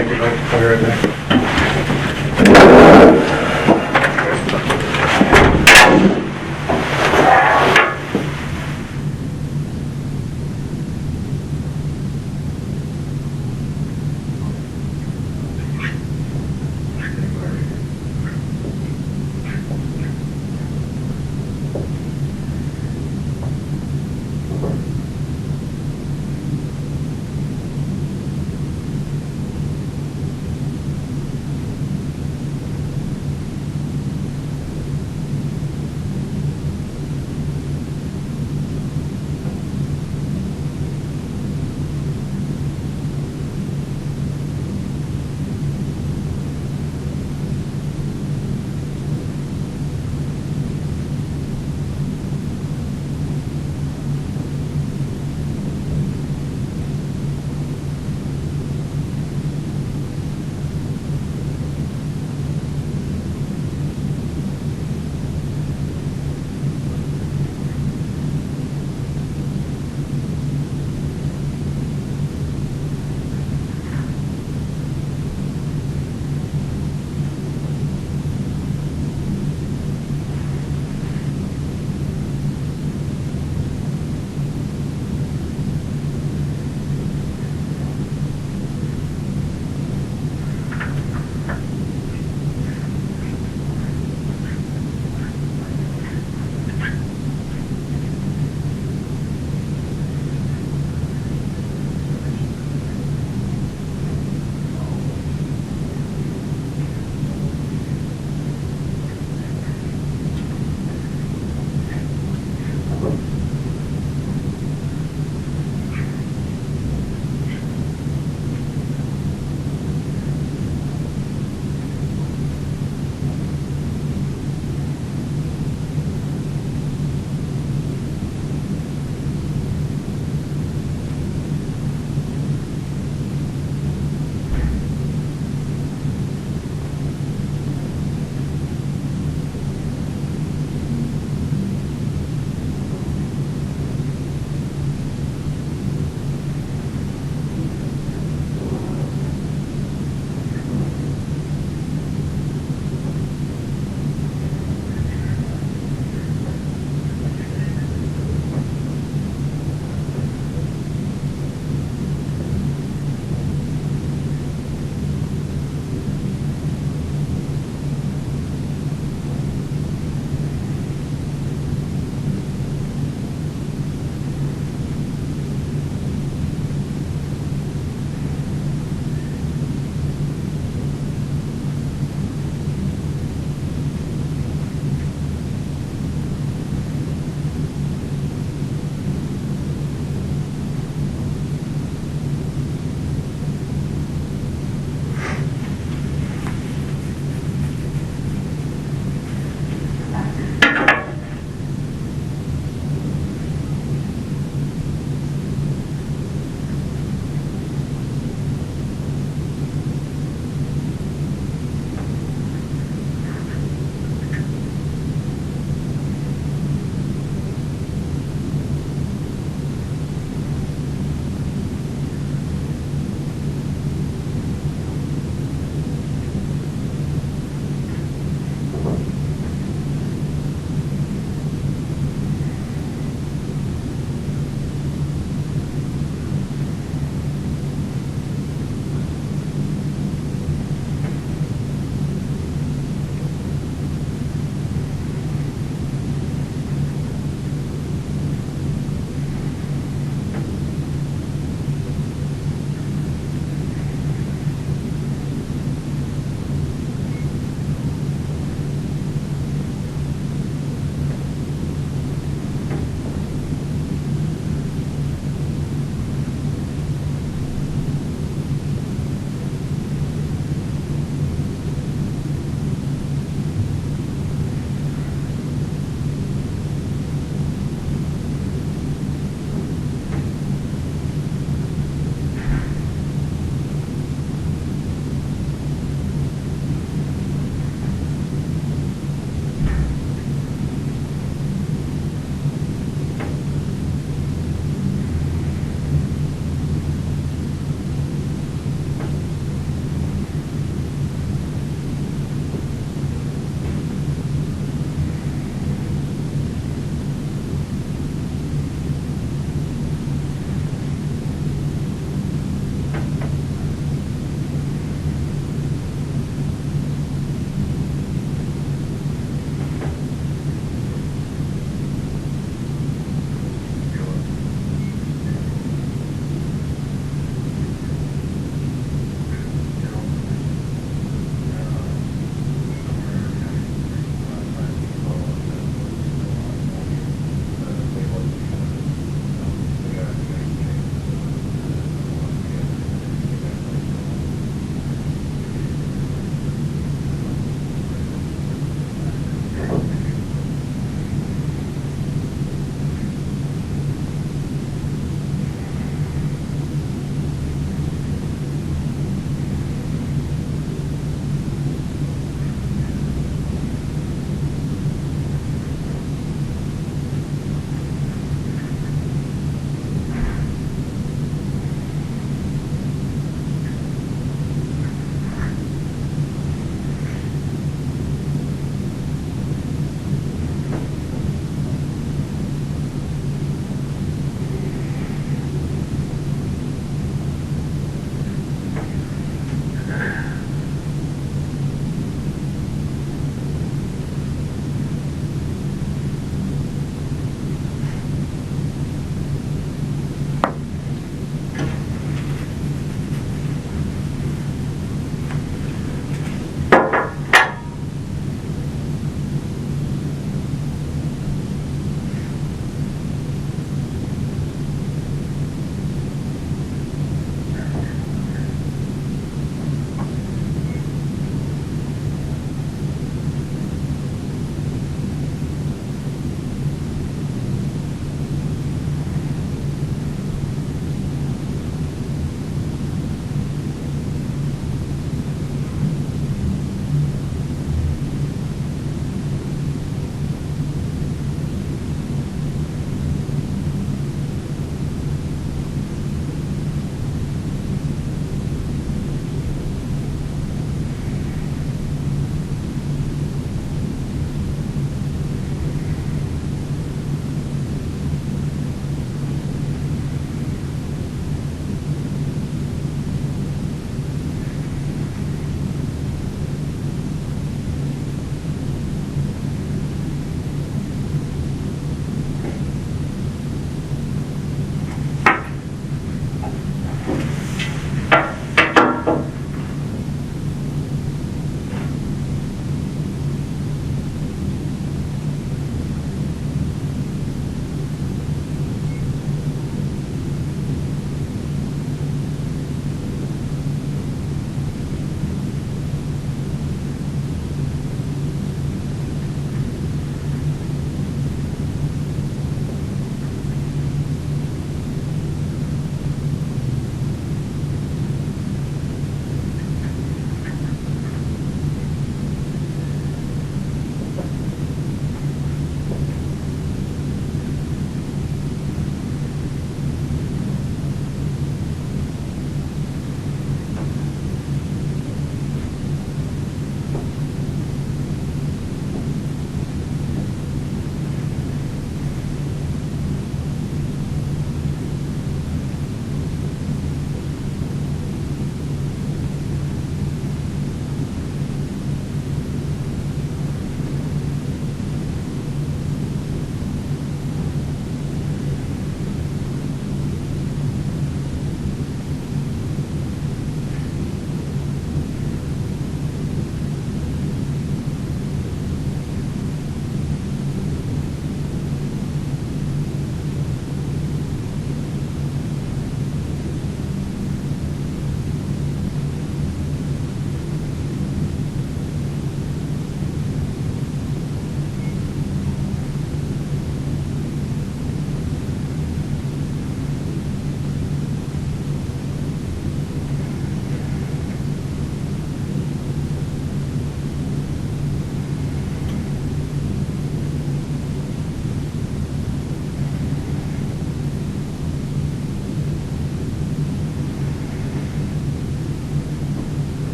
Thank you, Mike. I'll be right back.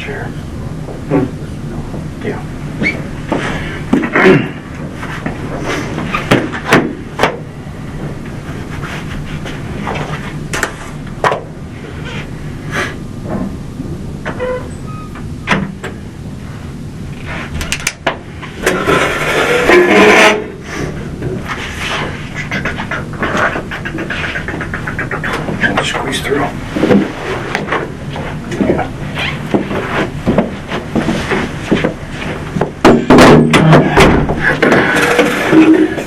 chair. Yeah. And squeeze through. Yeah.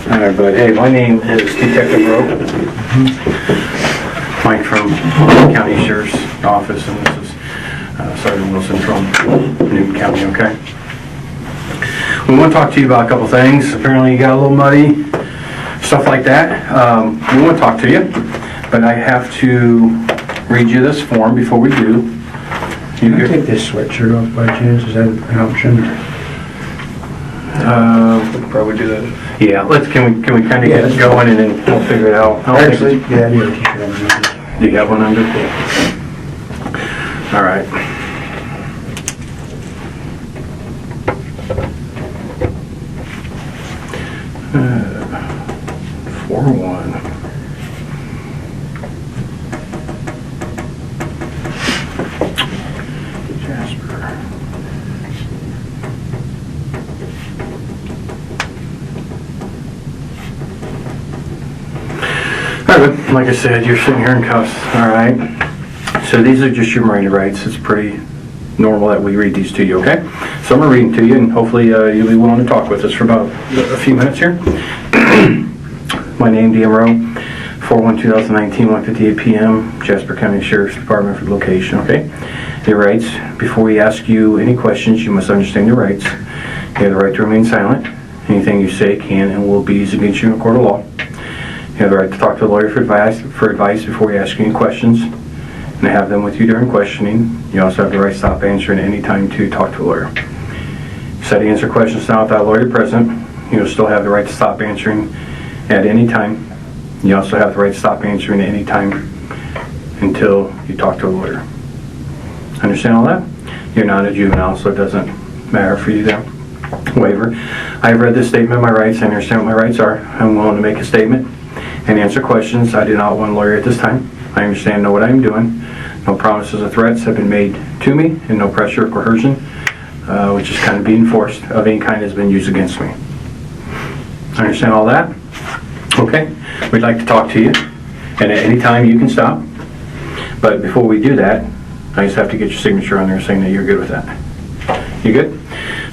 Alright, bud. Hey, my name is Detective Rowe. Mike from County Sheriff's Office, and this is Sergeant Wilson from Newton County, okay? We want to talk to you about a couple things. Apparently you got a little muddy, stuff like that. We want to talk to you, but I have to read you this form before we do. Can I take this sweatshirt off by chance? Is that an option? We could probably do that. Yeah, can we kind of get it going and then we'll figure it out. Actually, yeah, I do have a t-shirt on. Do you have one under? All right. Uh, 4-1. Jasper. Like I said, you're sitting here in cuffs, all right? So these are just your Miranda rights. It's pretty normal that we read these to you, okay? So I'm going to read them to you, and hopefully you'll be willing to talk with us for about a few minutes here. My name, DM Rowe, 4/1/2019, 1:58 p.m., Jasper County Sheriff's Department for the location, okay? Your rights. Before we ask you any questions, you must understand your rights. You have the right to remain silent. Anything you say can and will be used against you in a court of law. You have the right to talk to a lawyer for advice before we ask you any questions, and to have them with you during questioning. You also have the right to stop answering at any time to talk to a lawyer. So to answer questions now without a lawyer present, you'll still have the right to stop answering at any time. You also have the right to stop answering at any time until you talk to a lawyer. Understand all that? You're not a juvenile, so it doesn't matter for you there. Waiver. I have read this statement of my rights. I understand what my rights are. I'm willing to make a statement and answer questions. I do not want a lawyer at this time. I understand and know what I am doing. No promises or threats have been made to me, and no pressure or coercion, which is kind of being forced, of any kind has been used against me. I understand all that? Okay. We'd like to talk to you, and at any time you can stop. But before we do that, I just have to get your signature on there saying that you're good with that. You good?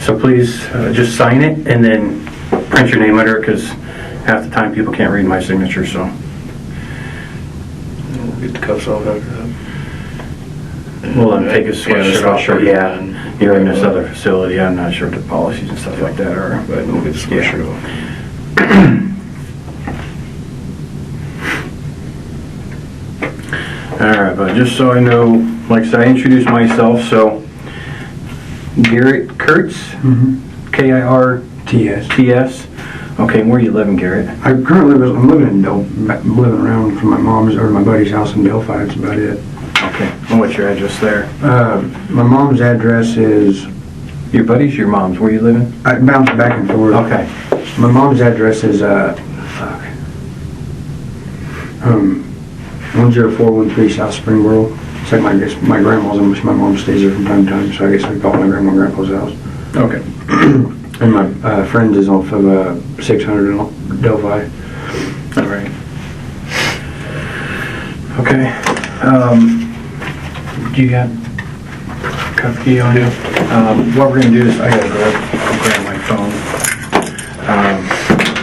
So please just sign it and then print your name under it, because half the time people can't read my signature, so. We'll get the cuffs off after that. Well, then take his sweatshirt off. Yeah, you're in this other facility. I'm not sure what the policies and stuff like that are, but We'll get the sweatshirt off. Alright, but just so I know, like I said, I introduced myself, so Garett Kirts, K-I-R-T-S. Okay, where are you living, Garrett? I'm living around from my mom's or my buddy's house in Delphi. That's about it. Okay, and what's your address there? My mom's address is. Your buddy's, your mom's, where you living? I bounce back and forth. Okay. My mom's address is 10413 South Springboro. It's like my grandma's, and my mom stays there from time to time, so I guess we call it my grandma and grandpa's house. Okay. And my friend is off of 600 in Delphi. All right. Okay. Do you got cuff key on you? What we're gonna do is I gotta grab my phone.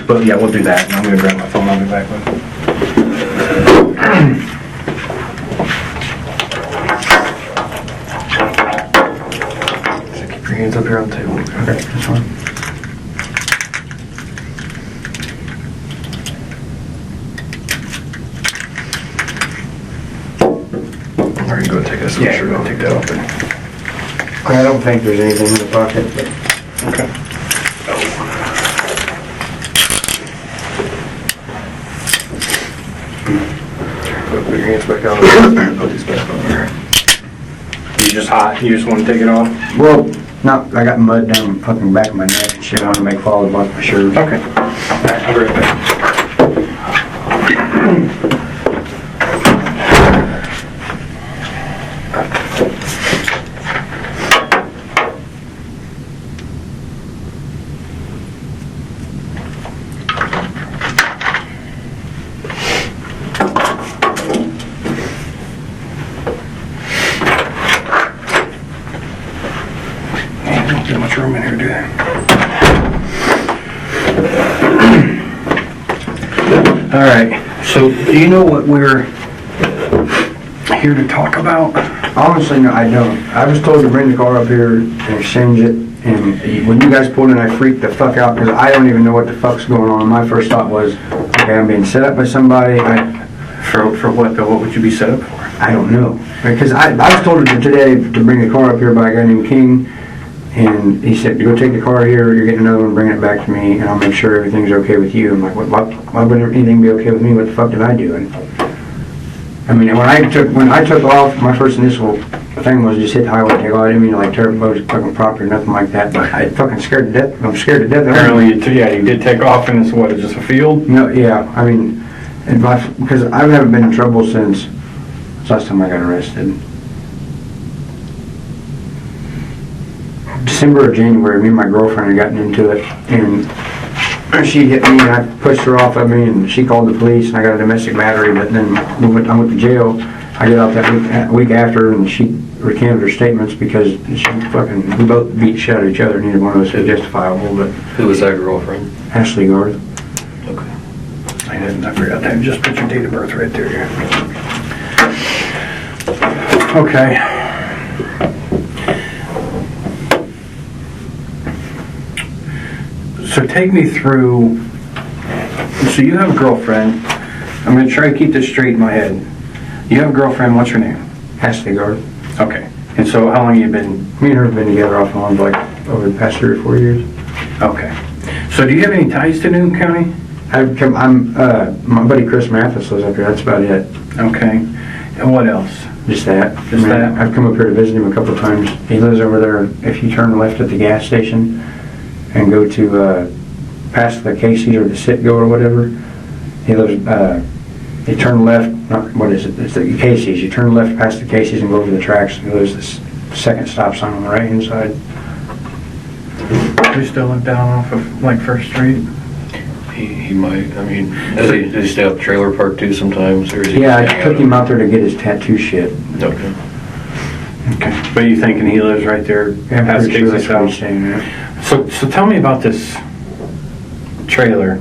But yeah, we'll do that. I'm gonna grab my phone. I'll be back with it. So keep your hands up here on the table. Okay, that's fine. Or you go take that sweatshirt off. Take that off there. I don't think there's anything in the pocket, but Okay. Put your hands back on. Put these back on there. You just hot, you just want to take it off? Well, no, I got mud down the fucking back of my neck and shit. I want to make fall about my shirt. Okay. Alright, I'll be right back. Man, don't get much room in here, do they? All right, so do you know what we're here to talk about? Honestly, no, I don't. I was told to bring the car up here and exchange it, and when you guys pulled in, I freaked the fuck out because I don't even know what the fuck's going on. My first thought was, okay, I'm being set up by somebody. For what though? What would you be set up for? I don't know. Because I was told today to bring the car up here by a guy named King, and he said, go take the car here, you're getting another one, bring it back to me, and I'll make sure everything's okay with you. I'm like, why would anything be okay with me? What the fuck did I do? And I mean, when I took off, my first initial thing was just hit the highway and take off. I didn't mean to like tear up folks' fucking property or nothing like that, but I fucking scared to death. I'm scared to death. Apparently, you did take off, and it's what? It's just a field? No, yeah, I mean, because I haven't been in trouble since last time I got arrested. December or January, me and my girlfriend had gotten into it, and she hit me, and I pushed her off of me, and she called the police, and I got a domestic battery, but then I went to jail. I got out that week after, and she recanted her statements because we both beat shit out of each other. Neither one of us was justifiable, but... Who was that girlfriend? Ashley Garrett. Okay. I forgot that. Just put your date of birth right there. Okay. So take me through, so you have a girlfriend. I'm going to try to keep this straight in my head. You have a girlfriend, what's her name? Ashley Garrett. Okay. And so how long have you been? Me and her have been together off and on for like over the past 3 or 4 years. Okay. So do you have any ties to Newton County? My buddy Chris Mathis lives up here, that's about it. Okay. And what else? Just that. Just that? I've come up here to visit him a couple of times. He lives over there, if you turn left at the gas station and go to past the Casey's or the Citgo or whatever, he lives, you turn left, what is it, it's the Casey's. You turn left past the Casey's and go over the tracks, and there's this second stop sign on the right hand side. Do you still live down off of like First Street? He might. I mean, does he stay at the trailer park too sometimes, or is he? Yeah, I took him out there to get his tattoo shit. Okay. Okay. But you thinking he lives right there Yeah, I'm past pretty sure Casey's that's where he's house? staying at. So tell me about this trailer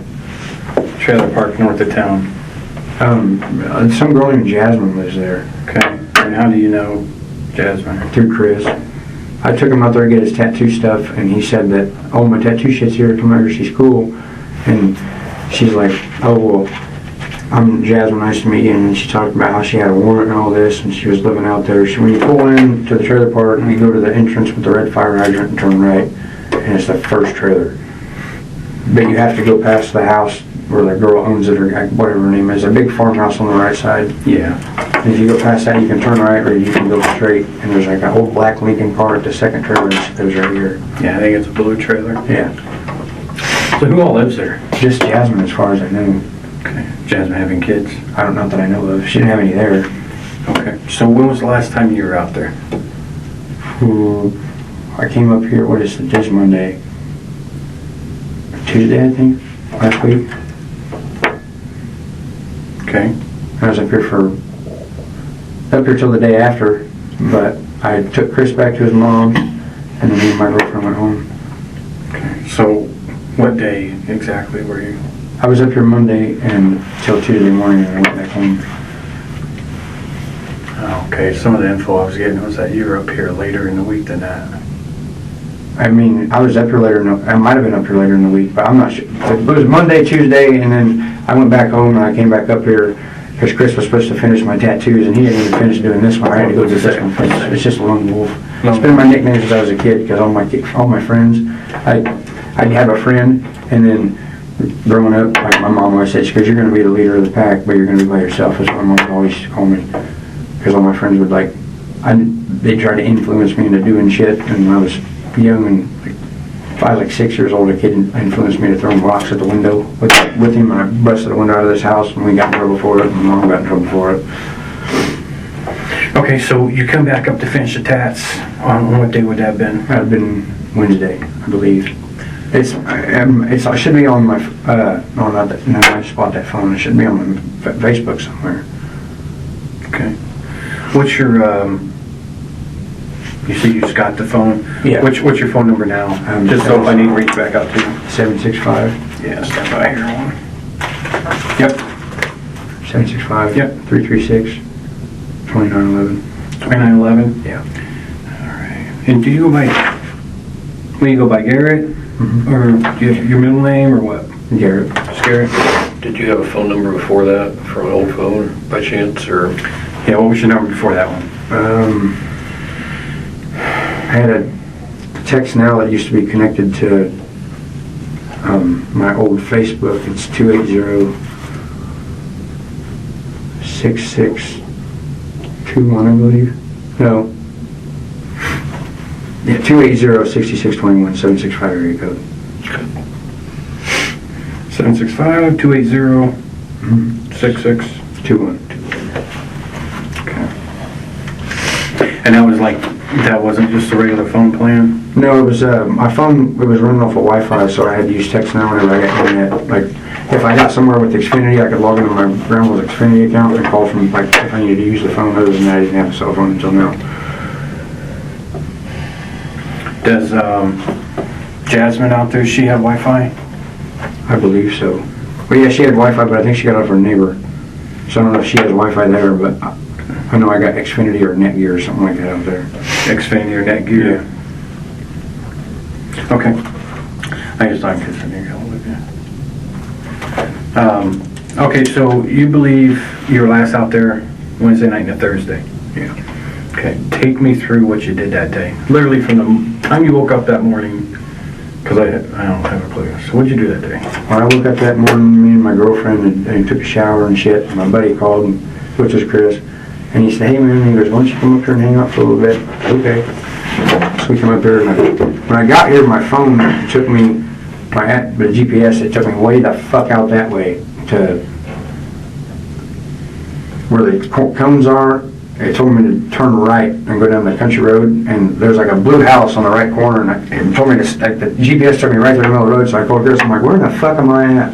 park north of town. Some girl named Jasmine lives there. Okay. And how do you know Jasmine? Through Chris. I took him out there to get his tattoo stuff, and he said that, oh, my tattoo shit's here, come over, she's cool. And she's like, oh, well, I'm Jasmine, nice to meet you. And she talked about how she had a warrant and all this, and she was living out there. So when you pull in to the trailer park, you go to the entrance with the red fire hydrant and turn right, and it's the first trailer. But you have to go past the house where the girl owns it, or whatever her name is, a big farmhouse on the right side. Yeah. And if you go past that, you can turn right, or you can go straight, and there's like an old black Lincoln car at the second trailer, and it goes right here. Yeah, I think it's a blue trailer. Yeah. So who all lives there? Just Jasmine, as far as I know. Okay. Jasmine having kids? I don't know that I know of. She didn't have any there. Okay. So when was the last time you were out there? I came up here, what is it, this Monday? Tuesday, I think, last week. Okay. I was up here till the day after, but I took Chris back to his mom, and then me and my girlfriend went home. Okay. So what day exactly were you? I was up here Monday until Tuesday morning, and I went back home. Okay. Some of the info I was getting was that you were up here later in the week than that. I mean, I was up here later, I might have been up here later in the week, but I'm not sure. It was Monday, Tuesday, and then I went back home, and I came back up here because Chris was supposed to finish my tattoos, and he didn't even finish doing this one. I had to go do this one first. It's just Lone Wolf. It's been my nickname since I was a kid, because all my friends, I'd have a friend, and then growing up, like my mom always said, because you're going to be the leader of the pack, but you're going to be by yourself. That's what my mom always used to call me, because all my friends would like, they tried to influence me into doing shit, and when I was young and like 6 years old, a kid influenced me to throw rocks at the window with him. I busted the window out of this house, and we got in trouble for it, and my mom got in trouble for it. Okay, so you come back up to finish the tats. On what day would that have been? That had been Wednesday, I believe. It should be on my, no, not that, no, I just bought that phone. It should be on my Facebook somewhere. Okay. What's your, you said you just got the phone? Yeah. What's your phone number now? Just so if I need to reach back out to you. 765. Yeah, stand by here. Yep. 765. Yep. 336. 2911. 2911? Yeah. All right. And do you go by, will you go by Garrett? Mm-hmm. Or do you have your middle name or what? Garrett. Just Garrett? Did you have a phone number before that from an old phone by chance, or? Yeah, what was your number before that one? I had a text now that used to be connected to my old Facebook. It's 280-6621, I believe. No. Yeah, 280-6621, 765 area code. 765-280-6621. Okay. And that was like, that wasn't just a regular phone plan? No, it was, my phone, it was running off of Wi-Fi, so I had to use text now whenever I got internet. Like, if I got somewhere with Xfinity, I could log into my grandma's Xfinity account and call from, like, if I needed to use the phone. Other than that, I didn't have a cell phone until now. Does Jasmine out there, she have Wi-Fi? I believe so. Well, yeah, she had Wi-Fi, but I think she got it off her neighbor. So I don't know if she has Wi-Fi there, but I know I got Xfinity or Netgear or something like that out there. Xfinity or Netgear? Yeah. Okay. I just thought I could figure out with you. Okay, so you believe you were last out there Wednesday night and a Thursday? Yeah. Okay, take me through what you did that day. Literally from the time you woke up that morning, because I don't have a clue. So what'd you do that day? When I woke up that morning, me and my girlfriend and took a shower and shit. And my buddy called, which was Chris, and he said, "Hey man," he goes, "why don't you come up here and hang out for a little bit?" Okay. So we come up here, and when I got here, my phone took me, the GPS, it took me way the fuck out that way to where the cones are. It told me to turn right and go down the country road, and there's like a blue house on the right corner, and it told me to, like, the GPS took me right through the middle of the road, so I called Chris, I'm like, "Where the fuck am I at?"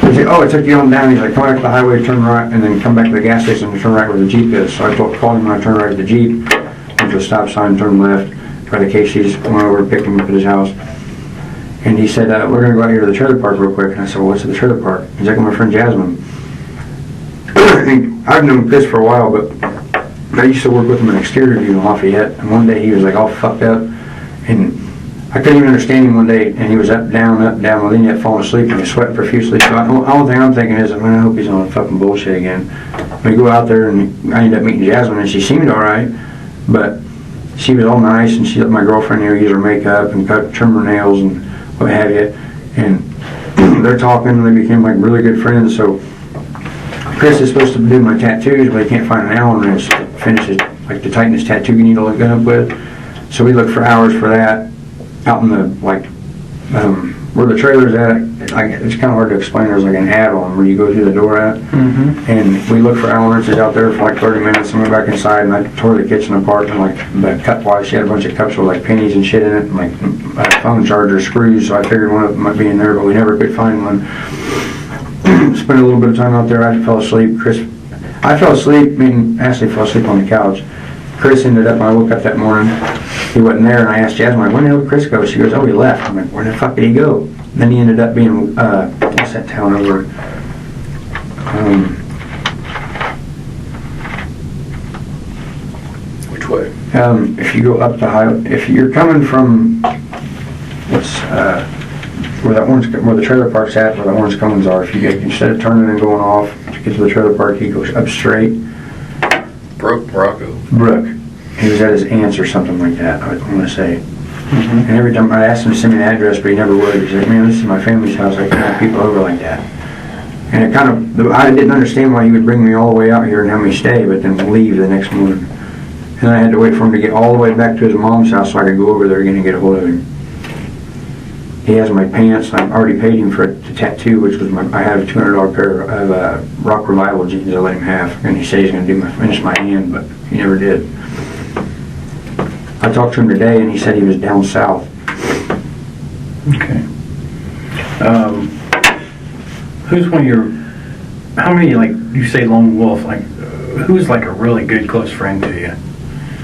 He said, "Oh, it took you on down." He's like, "Come back to the highway, turn right, and then come back to the gas station and turn right where the Jeep is." So I called him when I turned right at the Jeep, went to a stop sign, turned left, by the Casey's, went over, picked him up at his house. And he said, "We're going to go out here to the trailer park real quick." And I said, "Well, what's at the trailer park?" He's like, "My friend Jasmine." I've known Chris for a while, but I used to work with him in exterior view in Lafayette, and one day he was like all fucked up, and I couldn't even understand him one day, and he was up, down, well, then he had fallen asleep, and he was sweating profusely. So the only thing I'm thinking is, I hope he's on fucking bullshit again. We go out there, and I ended up meeting Jasmine, and she seemed alright, but she was all nice, and she let my girlfriend here use her makeup and trim her nails and what have you, and they're talking, and they became like really good friends. So Chris is supposed to do my tattoos, but he can't find an Allen wrench to finish it, like to tighten his tattoo needle to go up with. So we looked for hours for that out in the, like, where the trailer's at. Like, it's kind of hard to explain. There's like an add-on where you go through the door at. Mm-hmm. And we looked for Allen wrenches out there for like 30 minutes, and went back inside, and I tore the kitchen apart, and like the cup-wise, she had a bunch of cups with like pennies and shit in it, and like phone charger screws, so I figured one of them might be in there, but we never could find one. Spent a little bit of time out there. I fell asleep. I fell asleep, Ashley fell asleep on the couch. Chris ended up, when I woke up that morning, he wasn't there, and I asked Jasmine, "Where the hell did Chris go?" She goes, "Oh, he left." I'm like, "Where the fuck did he go?" Then he ended up being, what's that town over? Which way? If you go up the highway, if you're coming from, where the trailer park's at, where the orange cones are, if you get, instead of turning and going off to get to the trailer park, he goes up straight. Morocco. Brooke. He was at his aunt's or something like that, I want to say. Mm-hmm. And every time I asked him to send me an address, but he never would. He's like, "Man, this is my family's house. I can't have people over like that." And it kind of, I didn't understand why he would bring me all the way out here and have me stay, but then leave the next morning. And I had to wait for him to get all the way back to his mom's house so I could go over there again and get a hold of him. He has my pants. I already paid him for the tattoo, which was I have a $200 pair of Rock Revival jeans I let him have, and he said he's going to finish my hand, but he never did. I talked to him today, and he said he was down south. Okay. Who's one of your, how many, like, you say lone wolf, like, who's like a really good close friend to you?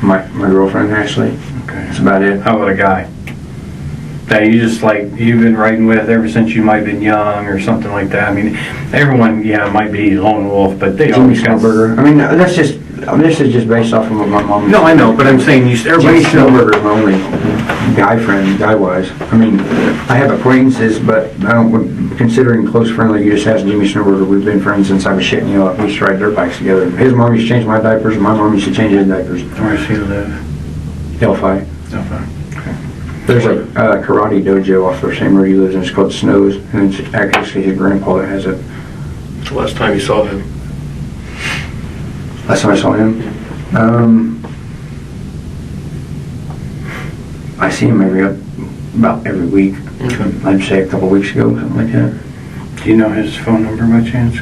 My girlfriend, Ashley. Okay. That's about it. How about a guy that you just like, you've been riding with ever since you might have been young or something like that? I mean, everyone, might be lone wolf, but they Jimmy always got... Snowburger. I mean, this is just based off of what my mom... No, I know, but I'm saying Jimmy Snowburger is my only guy friend, guy-wise. I mean, I have acquaintances, but I don't, considering close friend like you just asked Jimmy Snowburger, we've been friends since I was shitting you up. We used to ride dirt bikes together. His mom used to change my diapers, and my mom used to change his diapers. Where does he live? Delphi. Delphi. Okay. There's a karate dojo off the same road he lives in. It's called Snows, and it's actually his grandpa that has it. The last time you saw him? Last time I saw him, I see him about every week. Okay. I'd say a couple weeks ago, something like that. Do you know his phone number by chance?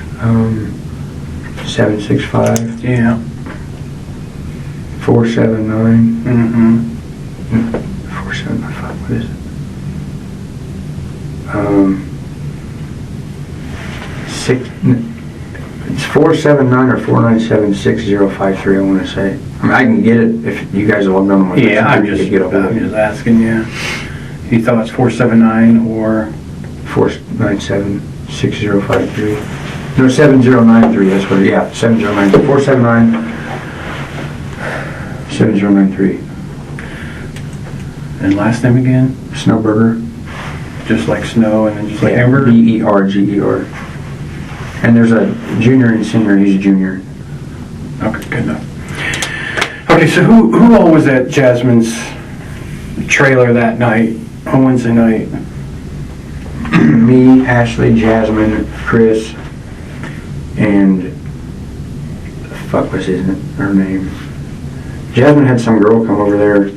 765 Yeah. 479 Mm-hmm. 4795. What is it? It's 479 or 497-6053. I want to say. I mean, I can get it if you guys have logged on my. Yeah, I'm you just, get a hold of it. asking you. You thought it's 479 or... 497-6053. No, 7093. That's what. Yeah, 7093. 479 7093. And last name again? Snowburger. Just like snow and then just like Yeah, hamburger? Berger. And there's a junior and senior. He's a junior. Okay, good enough. Okay, so who all was at Jasmine's trailer that night, on Wednesday night? Me, Ashley, Jasmine, Chris, and fuck was her name? Jasmine had some girl come over there.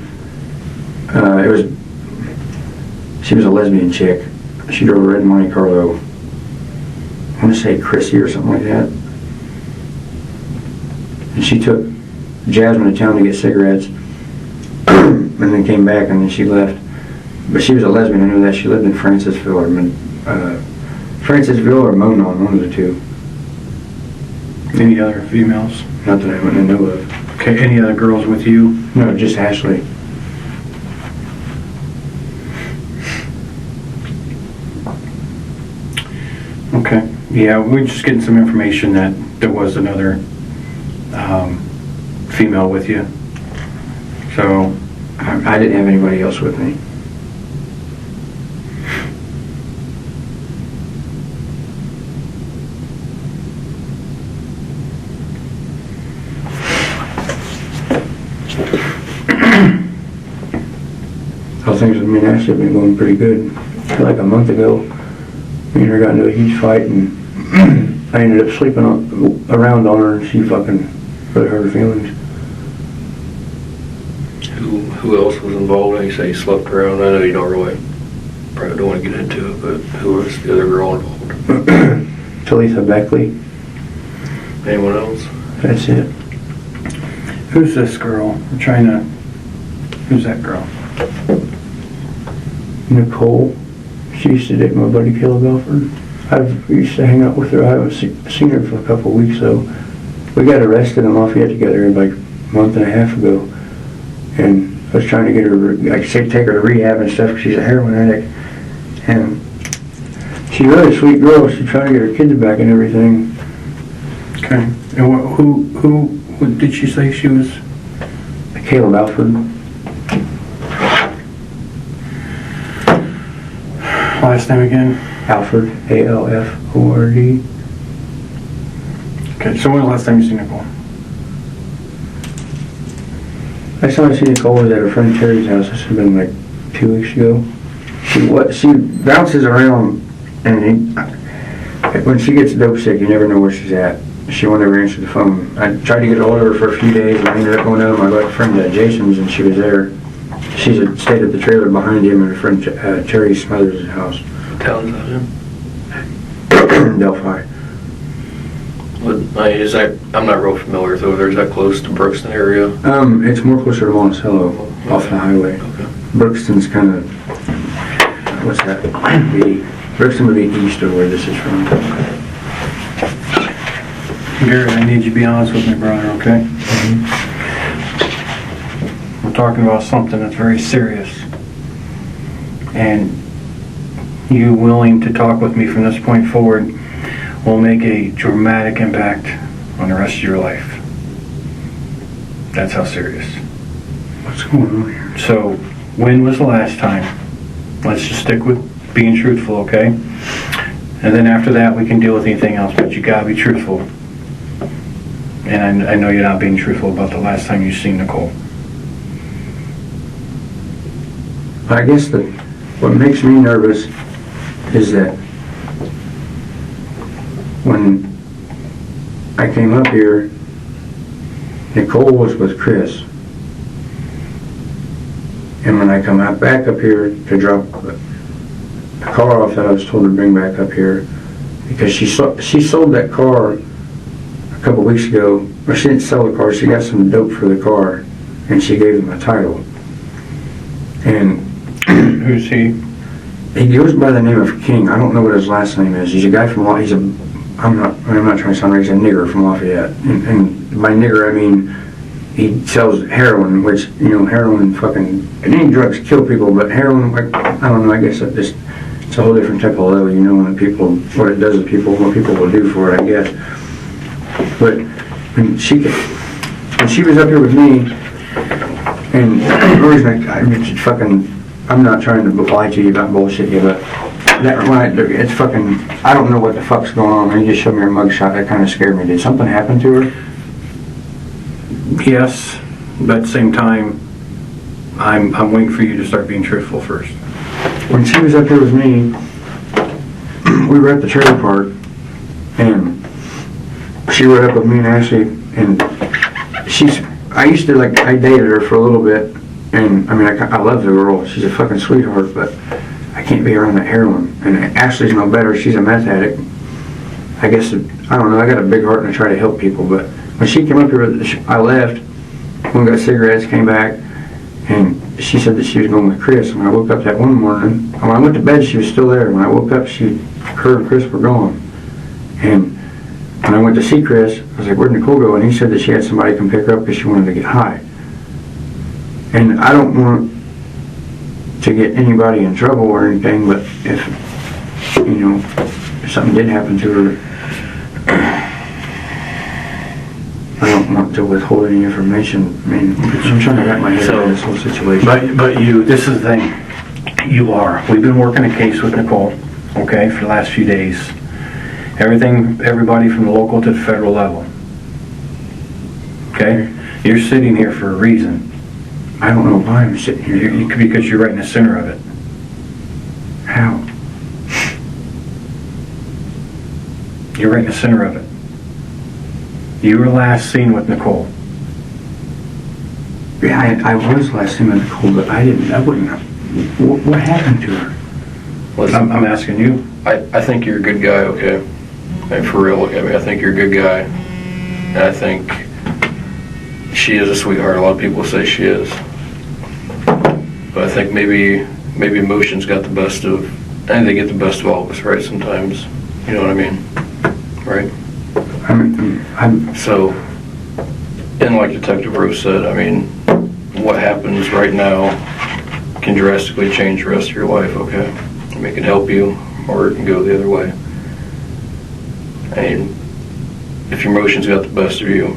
She was a lesbian chick. She drove a red Monte Carlo. I want to say Chrissy or something like that. And she took Jasmine to town to get cigarettes, and then came back, and then she left. But she was a lesbian. I knew that. She lived in Francisville or Monon, one of the two. Any other females? Not that I know of. Okay, any other girls with you? No, just Ashley. Okay, yeah, we're just getting some information that there was another female with you. So, I didn't have anybody else with me. So things with me and Ashley have been going pretty good. Like a month ago, me and her got into a huge fight, and I ended up sleeping around on her, and she fucking really hurt her feelings. Who else was involved? You say you slept around. I know you probably don't want to get into it, but who was the other girl involved? Talitha Beckley. Anyone else? That's it. who's this girl? Who's that girl? NIcole. She used to date my buddy Caleb Belford. I used to hang out with her. I haven't seen her for a couple of weeks though. We got arrested in Lafayette together like a month and a half ago, and I was trying to get her, like take her to rehab and stuff because she's a heroin addict, and she's a really sweet girl. She's trying to get her kids back and everything. Okay. And what did she say she was? Caleb Alford. Last name again? Alford. A-L-F-O-R-D. Okay, so when was the last time you seen Nicole? Last time I seen NIcole was at her friend Terry's house. This had been like 2 weeks ago. She bounces around, and when she gets dope sick, you never know where she's at. she won't ever answer the phone. I tried to get a hold of her for a few days, and I ended up going over to my friend Jason's, and she was there. She stayed at the trailer behind him, and her friend Terry Smothers' house. What town is that in? Delphi. Is that, I'm not real familiar with over there. Is that close to Brookston area? It's more closer to Monticello, off the highway. Okay. Brookston's kind of, what's that? Brookston would be east of where this is from. Garrett, I need you to be honest with me, brother, okay? We're talking about something that's very serious. And you willing to talk with me from this point forward will make a dramatic impact on the rest of your life. That's how serious. What's going on here? So, when was the last time? Let's just stick with being truthful, okay? And then after that, we can deal with anything else, but you gotta be truthful. And I know you're not being truthful about the last time you seen NIcole. I guess what makes me nervous is that when I came up here, NIcole was with Chris. And when I come back up here to drop the car off that I was told to bring back up here, because she sold that car a couple weeks ago, or she didn't sell the car, she got some dope for the car, and she gave them a title. And Who's he? he goes by the name of King. I don't know what his last name is. He's a guy from I'm not trying to sound right, he's a nigger from Lafayette. And by nigger I mean he sells heroin, which, heroin any drugs kill people, but heroin, I don't know, I guess it's a whole different type of level, what it does to people, what people will do for it, I guess. But when she was up here with me, and the reason I'm not trying to lie to you about bullshit you, but it's I don't know what the fuck's going on. He just showed me her mugshot. That kind of scared me. Did something happen to her? Yes, but at the same time, I'm waiting for you to start being truthful first. When she was up here with me, we were at the trailer park, and she rode up with me and Ashley, and I dated her for a little bit, and I love the girl. She's a fucking sweetheart, but I can't be around that heroin. And Ashley's no better. She's a meth addict. I guess, I don't know, I got a big heart and I try to help people, but when she came up here, I left, went and got cigarettes, came back, and she said that she was going with Chris. And when I woke up that one morning, when I went to bed, she was still there. When I woke up, her and Chris were gone. And when I went to see Chris, I was like, where'd NIcole go? And he said that she had somebody come pick her up because she wanted to get high. And I don't want to get anybody in trouble or anything, but if something did happen to her, I don't want to withhold any information. I'm trying to wrap my head around this whole situation. But this is the thing. You are. We've been working a case with NIcole, okay, for the last few days. Everybody from the local to the federal level. Okay? You're sitting here for a reason. I don't know why I'm sitting here. Because you're right in the center of it. How? You're right in the center of it. You were last seen with NIcole. Yeah, I was last seen with NIcole, but I wouldn't have. What happened to her? Listen, I'm asking you. I think you're a good guy, okay? For real, I think you're a good guy. And I think she is a sweetheart. A lot of people say she is. But I think maybe emotions got the best of, and they get the best of all of us, right, sometimes. You know what I mean? Right? So, and like Detective Rose said, what happens right now can drastically change the rest of your life, okay? It can help you, or it can go the other way. If your emotions got the best of you,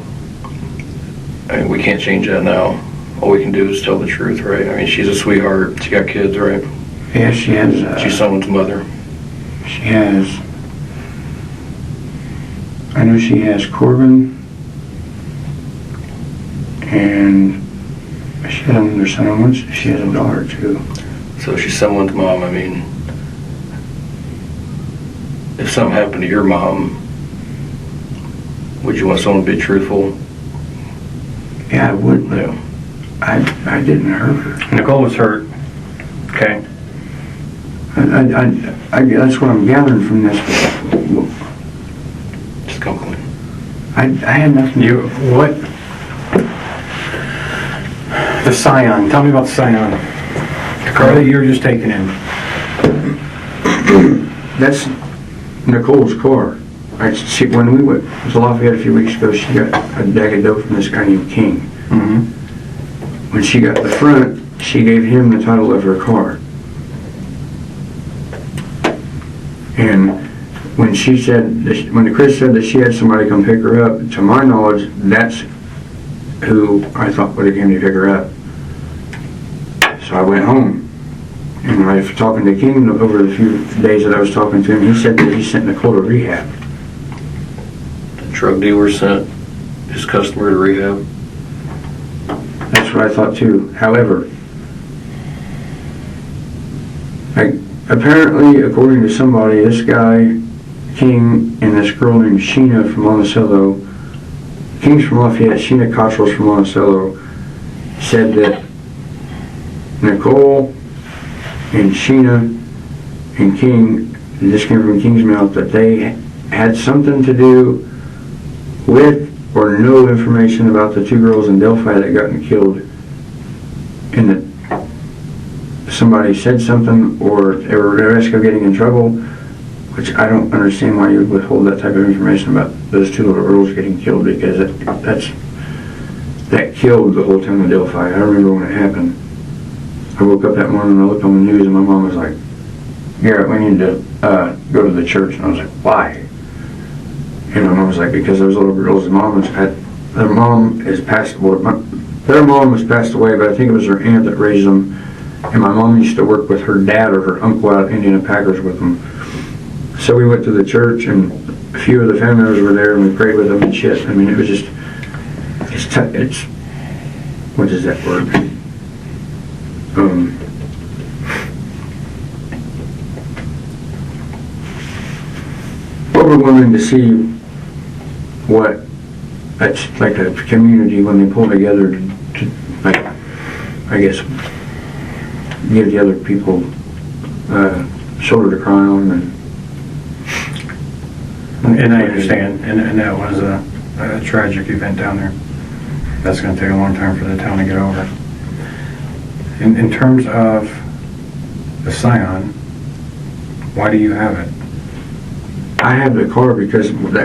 we can't change that now. All we can do is tell the truth, right? She's a sweetheart. She got kids, right? Yeah, she has. She's someone's mother. She has. I know she has Corbin, and she has another son. She has a daughter too. So she's someone's mom. If something happened to your mom, Would you want someone to be truthful? Yeah, I would, but Yeah. I didn't hurt her. NIcole was hurt. Okay. That's what I'm gathering from this. Just come clean. I had nothing. What? The Scion. Tell me about the Scion. The car that you were just taking in. That's Nicole's car. When we went to Lafayette a few weeks ago, she got a bag of dope from this guy named King. Mm-hmm. When she got the front, she gave him the title of her car. And when she said, when Chris said that she had somebody come pick her up, to my knowledge, that's who I thought would have came to pick her up. So I went home. And I was talking to King over the few days that I was talking to him, he said that he sent Nicole to rehab. The drug dealer sent his customer to rehab. That's what I thought too. However, apparently, according to somebody, this guy, King, and this girl named Sheena from Monticello, King's from Lafayette, Sheena Cottrell's from Monticello, said that Nicole and Sheena and King, and this came from King's mouth, that they had something to do with or no information about the two girls in Delphi that got killed, and that somebody said something or they were at risk of getting in trouble, which I don't understand why you would withhold that type of information about those two little girls getting killed, because that killed the whole town of Delphi. I remember when it happened. I woke up that morning and I looked on the news and my mom was like, Garrett, we need to go to the church. And I was like, why? And my mom was like, because those little girls, their mom was passed away, but I think it was her aunt that raised them. And my mom used to work with her dad or her uncle out at Indiana Packers with them. So we went to the church and a few of the family members were there and we prayed with them and shit. I mean, it was just, it's what is that word? Overwhelming to see what that's like a community when they pull together to like, I guess, give the other people shoulder to cry on. And I understand, and that was a tragic event down there. That's going to take a long time for the town to get over. In terms of the Scion, why do you have it? I have the car because when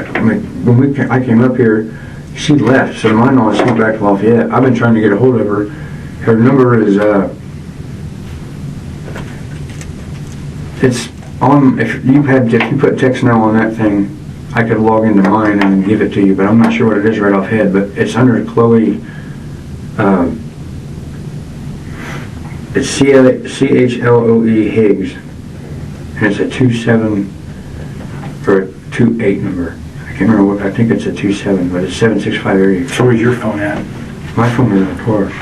I came up here, she left. So to my knowledge, she went back to Lafayette. I've been trying to get a hold of her. Her number is it's on. If you put text now on that thing, I could log into mine and give it to you. But I'm not sure what it is right off head. But it's under Chloe. It's CHLOE Higgs, and it's a 27 or a 28 number. I can't remember what. I think it's a 27, but it's 765 area. So where's your phone at? My phone is in the car. Oh,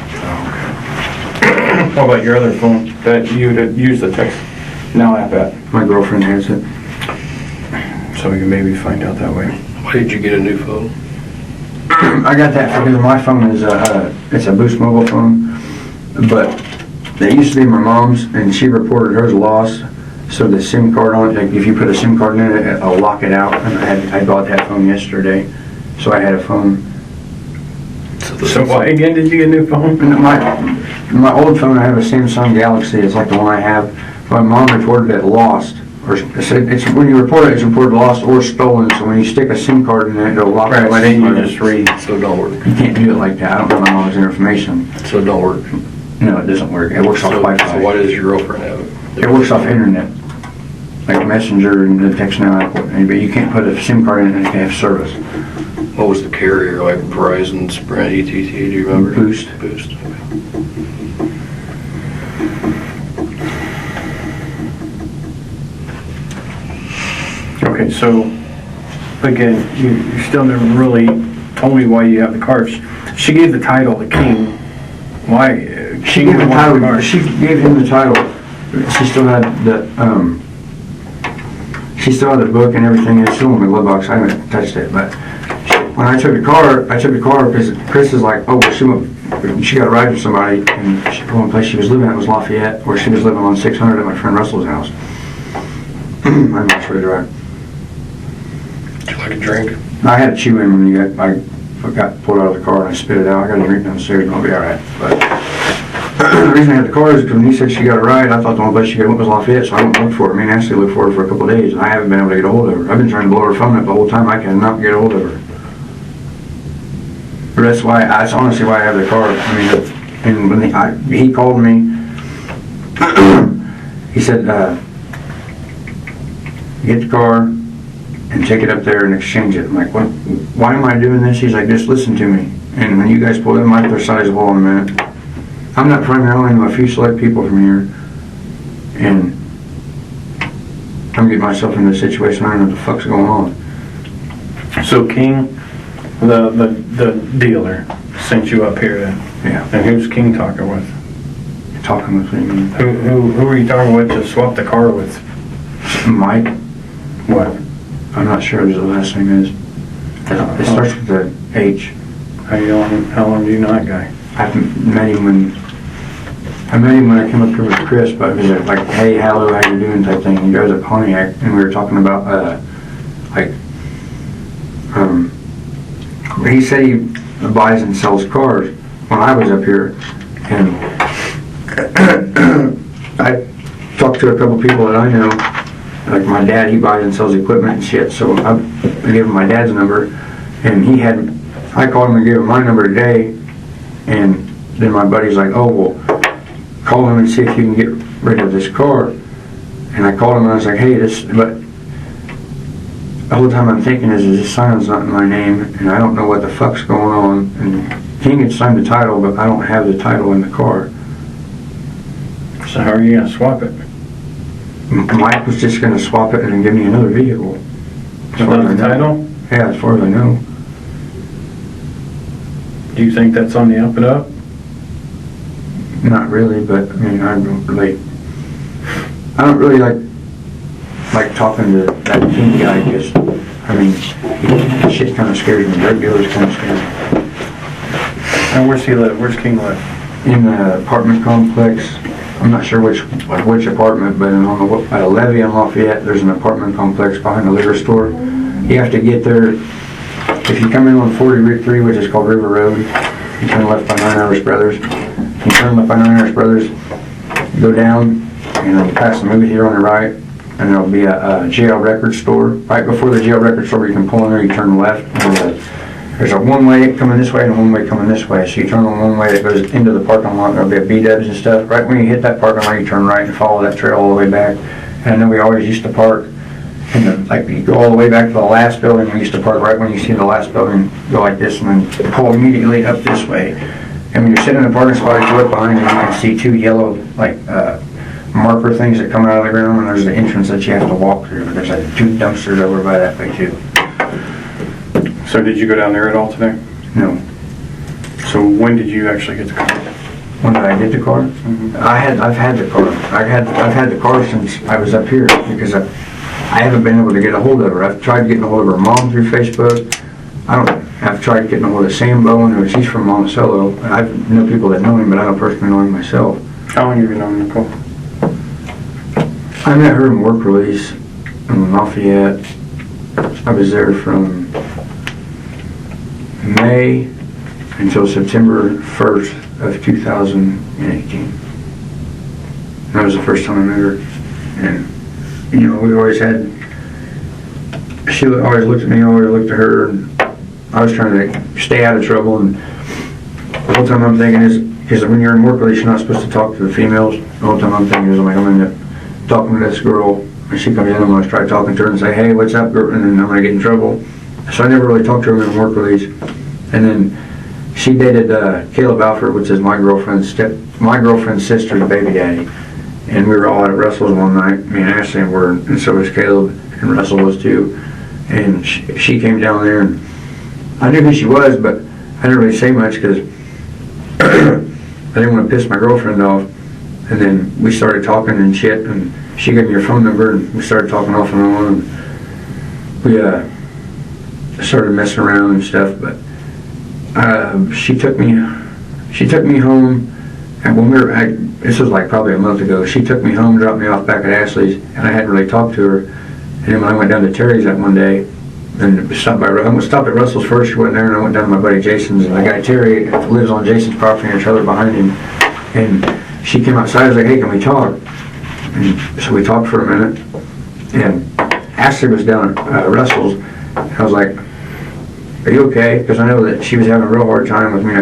okay. What about your other phone that you use the text now app at? My girlfriend has it. So we can maybe find out that way. Why did you get a new phone? I got that because my phone is it's a Boost mobile phone, but they used to be my mom's, and she reported hers lost. So the SIM card on it, like if you put a SIM card in it, it'll lock it out. And I bought that phone yesterday, so I had a phone. So why again did you get a new phone? My old phone, I have a Samsung Galaxy. It's like the one I have. My mom reported it lost, or it's when you report it, it's reported lost or stolen. So when you stick a SIM card in it, it'll lock it. Why didn't you just read? So it don't work. You can't do it like that. I don't know my mom's information. So it don't work. No, it doesn't work. It works off Wi-Fi. So why does your girlfriend have it? It works off internet, like Messenger and the text now app. But you can't put a SIM card in it and it can have service. What was the carrier, like Verizon, Sprint, ETT, do you remember? Boost. Boost. Okay, so again, you still never really told me why you have the cars. She gave the title to King. Why? She gave the title. She gave him the title. She still had the book and everything. It's still in my glove box. I haven't touched it, but when I took the car because Chris is like, oh, well, she got a ride with somebody, and the only place she was living at was Lafayette, where she was living on 600 at my friend Russell's house. I'm not sure to drive. Would you like a drink? I had to chew in when I got pulled out of the car and I spit it out. I got a drink downstairs and I'll be alright. But the reason I had the car is because when he said she got a ride, I thought the only place she got went was Lafayette, so I went and looked for her. Me and Ashley looked for her for a couple of days, and I haven't been able to get a hold of her. I've been trying to blow her phone up the whole time. I cannot get a hold of her. But that's honestly why I have the car. I mean, and when he called me, he said, get the car and take it up there and exchange it. I'm like, what? Why am I doing this? He's like, just listen to me. And when you guys pull in, my size hole in a minute. I'm not primary, I only know a few select people from here, and I'm getting myself into a situation I don't know what the fuck's going on. So King, the dealer, sent you up here then? Yeah. And who's King talking with? Talking with me. Who are you talking with to swap the car with? Mike? What? I'm not sure what his last name is. It starts with the H. How long do you know that guy? I met him when I came up here with Chris, but it was like, hey, hello, how you doing type thing. He goes at Pontiac, and we were talking about, he said he buys and sells cars when I was up here, and I talked to a couple people that I know, like my dad, he buys and sells equipment and shit, so I gave him my dad's number, and I called him and gave him my number today, and then my buddy's like, oh, well, call him and see if you can get rid of this car. And I called him and I was like, hey, but the whole time I'm thinking is this sign's not in my name, and I don't know what the fuck's going on. And King had signed the title, but I don't have the title in the car. So how are you gonna swap it? Mike was just gonna swap it and then give me another vehicle. Without the title? Yeah, as far as I know. Do you think that's on the up and up? Not really, but I mean, I don't really like talking to that King guy, because I mean, shit kind of scares me. Drug dealers kind of scare me. And where's he live? Where's King live? In the apartment complex. I'm not sure which apartment, but at a levee in Lafayette, there's an apartment complex behind the liquor store. You have to get there. If you come in on 40 Route 3, which is called River Road, you turn left by 9 Irish Brothers. You turn left by 9 Irish Brothers, you go down, and then you pass the movie theater on the right, and there'll be a jail record store. Right before the jail record store, you can pull in there, you turn left, and there's a one-way coming this way and a one-way coming this way. So you turn on one way that goes into the parking lot, there'll be a B-dubs and stuff. Right when you hit that parking lot, you turn right and follow that trail all the way back. And I know we always used to park you go all the way back to the last building. We used to park right when you see the last building, go like this, and then pull immediately up this way. And when you're sitting in the parking spot, you look behind you, you can see two yellow, marker things that come out of the ground, and there's the entrance that you have to walk through. There's two dumpsters over by that way too. So did you go down there at all today? No. So when did you actually get the car? When did I get the car? Mm-hmm. I've had the car. I've had the car since I was up here, because I haven't been able to get a hold of her. I've tried getting a hold of her mom through Facebook. I've tried getting a hold of Sam Bowen, she's from Monticello. I know people that know him, but I don't personally know him myself. How long have you known Nicole? I met her in work release in Lafayette. I was there from May until September 1st of 2018. That was the first time I met her. And, we always had, she always looked at me, I always looked at her, and I was trying to stay out of trouble. And the whole time I'm thinking is when you're in work release, you're not supposed to talk to the females. The whole time I'm thinking is, I'm in there talking to this girl, and she comes in, I'm going to try talking to her and say, hey, what's up, girl? And then I'm going to get in trouble. So I never really talked to her in work release. And then she dated Caleb Alford, which is my girlfriend's sister's baby daddy. And we were all at Russell's one night, me and Ashley were, and so was Caleb, and Russell was too. And she came down there, and I knew who she was, but I didn't really say much because I didn't want to piss my girlfriend off. And then we started talking and shit, and she gave me her phone number, and we started talking off and on. And started messing around and stuff, but she took me home, and when this was like probably a month ago, she took me home, dropped me off back at Ashley's, and I hadn't really talked to her. And then when I went down to Terry's that one day, and stopped at Russell's first, she wasn't there, and I went down to my buddy Jason's, and the guy Terry lives on Jason's property and a trailer behind him, and she came outside, I was like, hey, can we talk? And so we talked for a minute, and Ashley was down at Russell's, and I was like, are you okay? Because I know that she was having a real hard time with me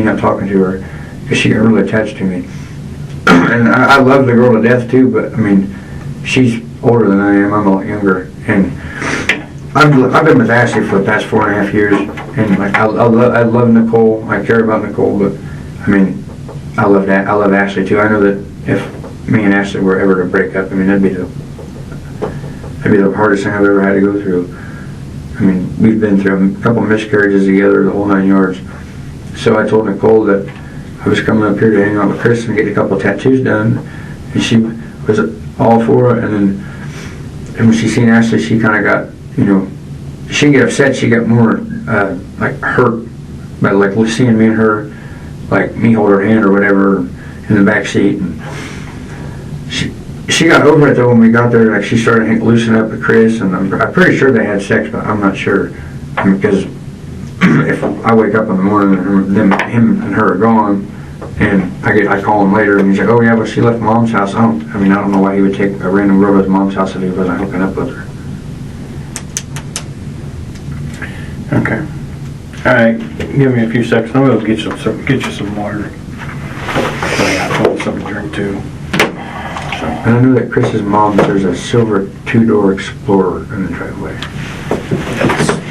not talking to her, because she got really attached to me. And I love the girl to death too, but I mean, she's older than I am, I'm a lot younger, and I've been with Ashley for the past 4.5 years, and like I love NIcole, I care about NIcole, but I mean, I love Ashley too. I know that if me and Ashley were ever to break up, I mean, that'd be the hardest thing I've ever had to go through. I mean, we've been through a couple miscarriages together, the whole 9 yards. So I told NIcole that I was coming up here to hang out with Chris and get a couple tattoos done, and she was all for it. And when she seen Ashley, she kind of got, you know, she didn't get upset. She got more like hurt by like seeing me and her, like me hold her hand or whatever in the back seat. And she got over it though when we got there. Like she started loosening up with Chris, and I'm pretty sure they had sex, but I'm not sure, because if I wake up in the morning and him and her are gone, and I call him later and he's like, oh yeah, but she left mom's house. I don't know why he would take a random girl to his mom's house if he wasn't hooking up with her. Okay. All right, give me a few seconds. I'm gonna get you some water. I got something to drink too. And I know that Chris's mom, there's a silver 2-door Explorer in the driveway.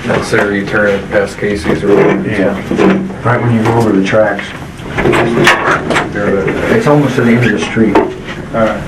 That's there, you turn it past Casey's or Yeah. Right when you go over the tracks. It's almost to the end of the street. All right.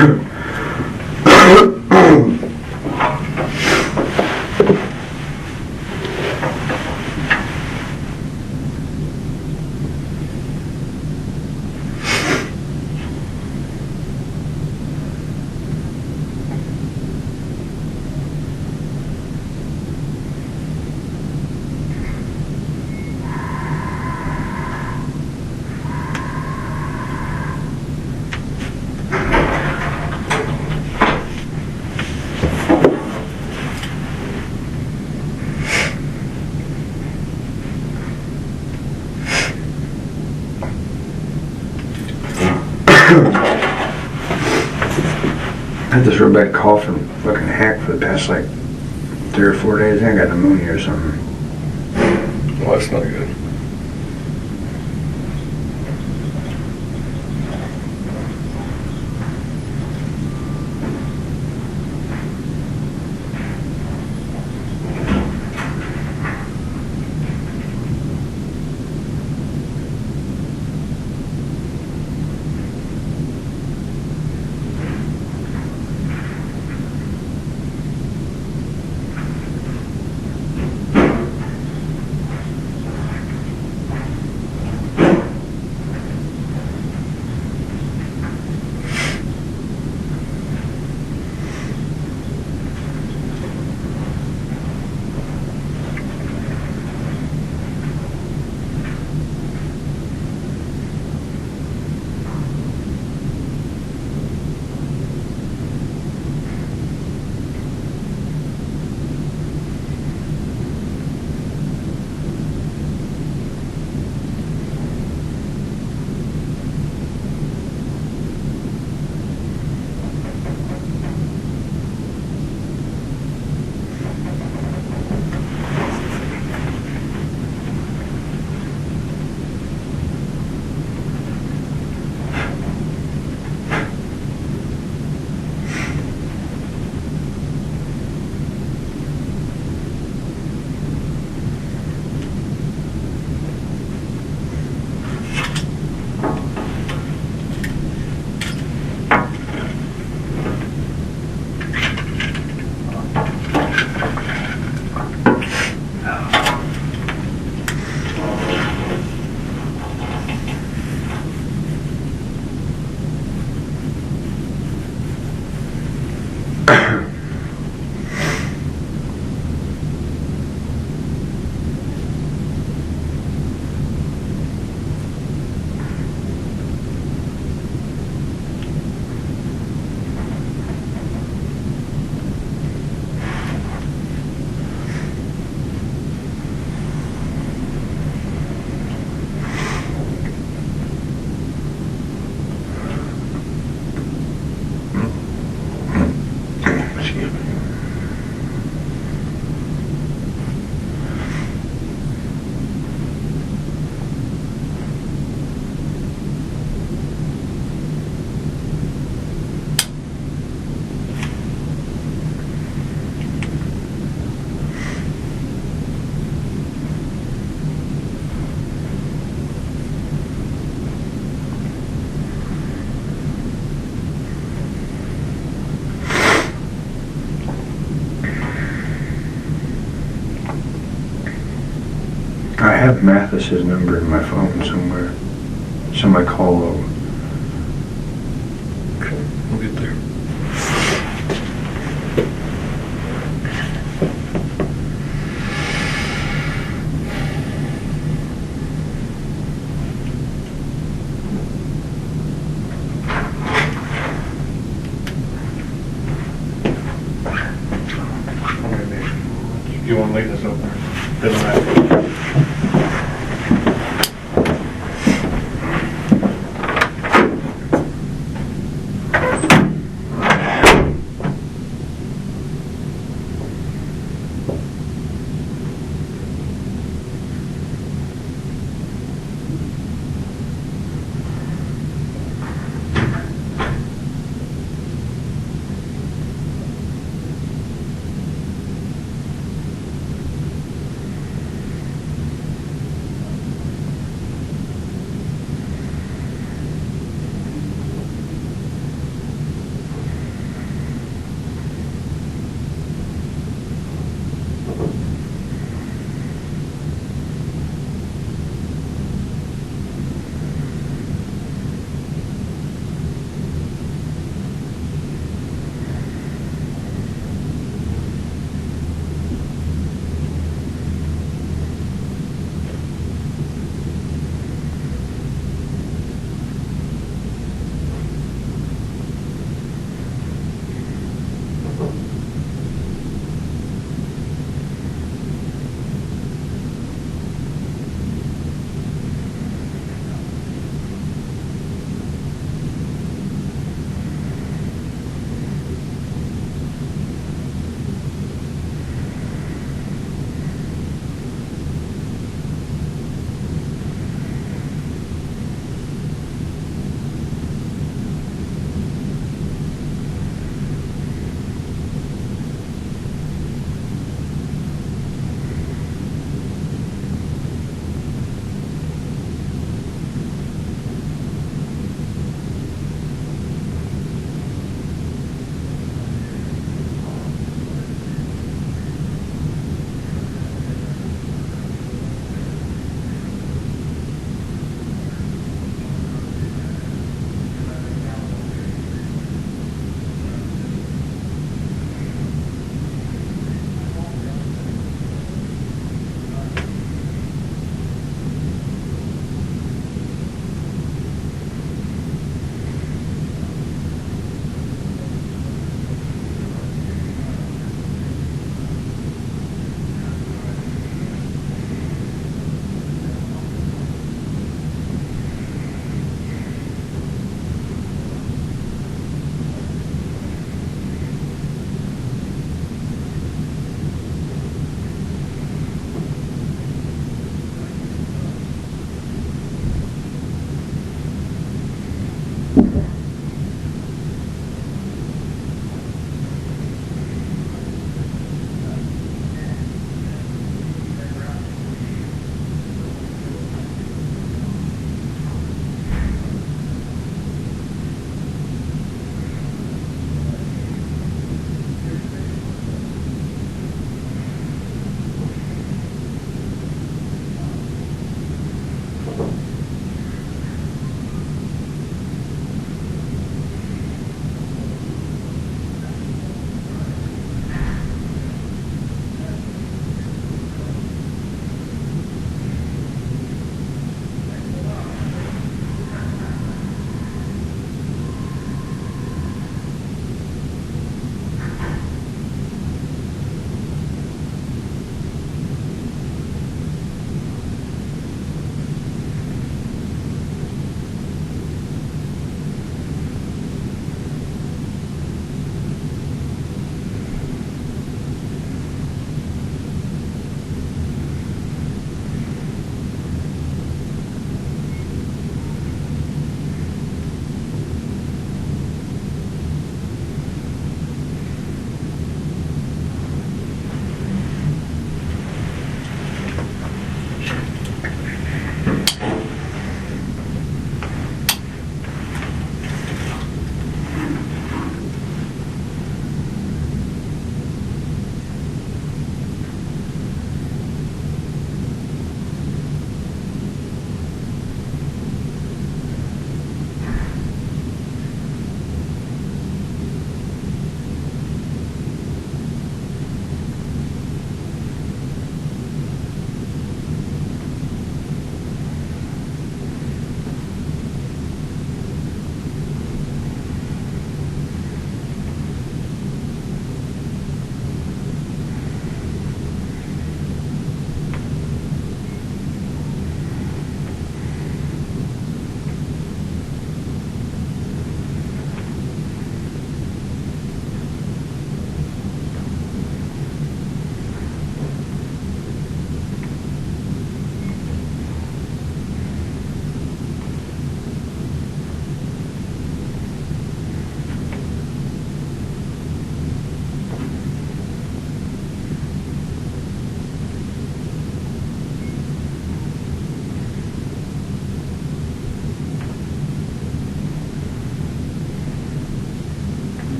I had this real bad cough and fucking hack for the past like 3 or 4 days. I think I got pneumonia or something. Well, that's not good. I have Mathis's number in my phone somewhere. Somebody call over. Okay, we'll get there. You want to leave this open? Doesn't matter.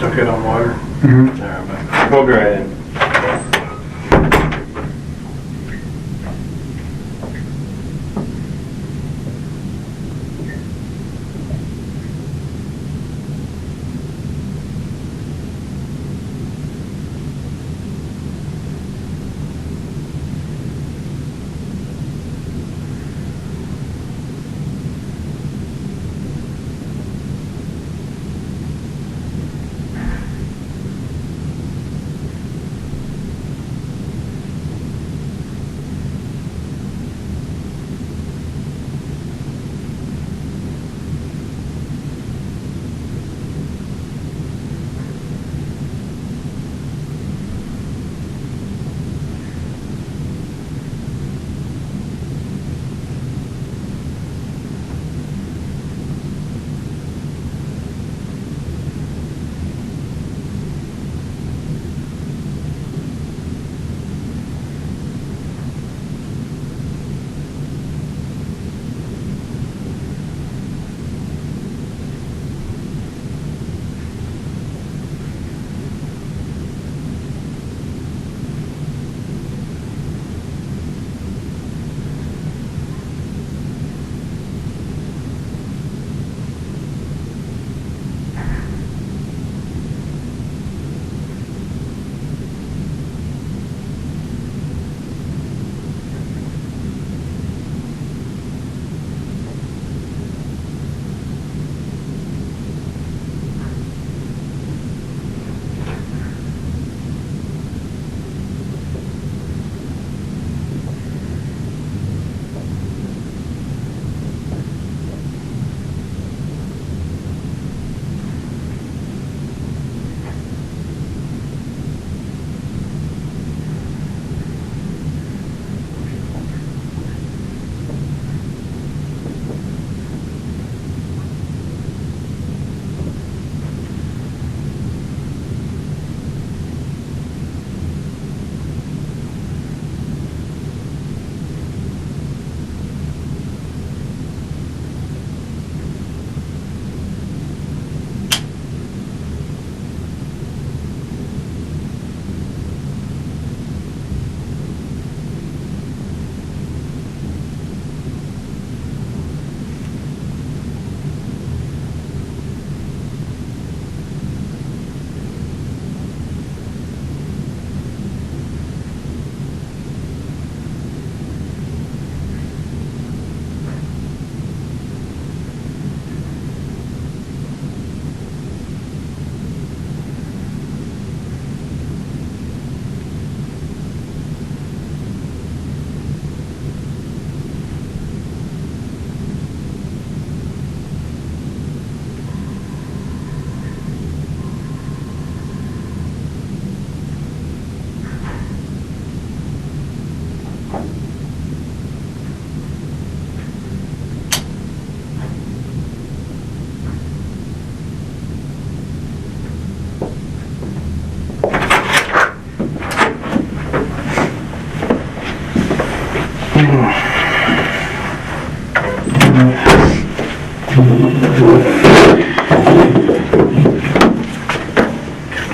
Still good on water? Mm-hmm. All right, bud. We'll be right in.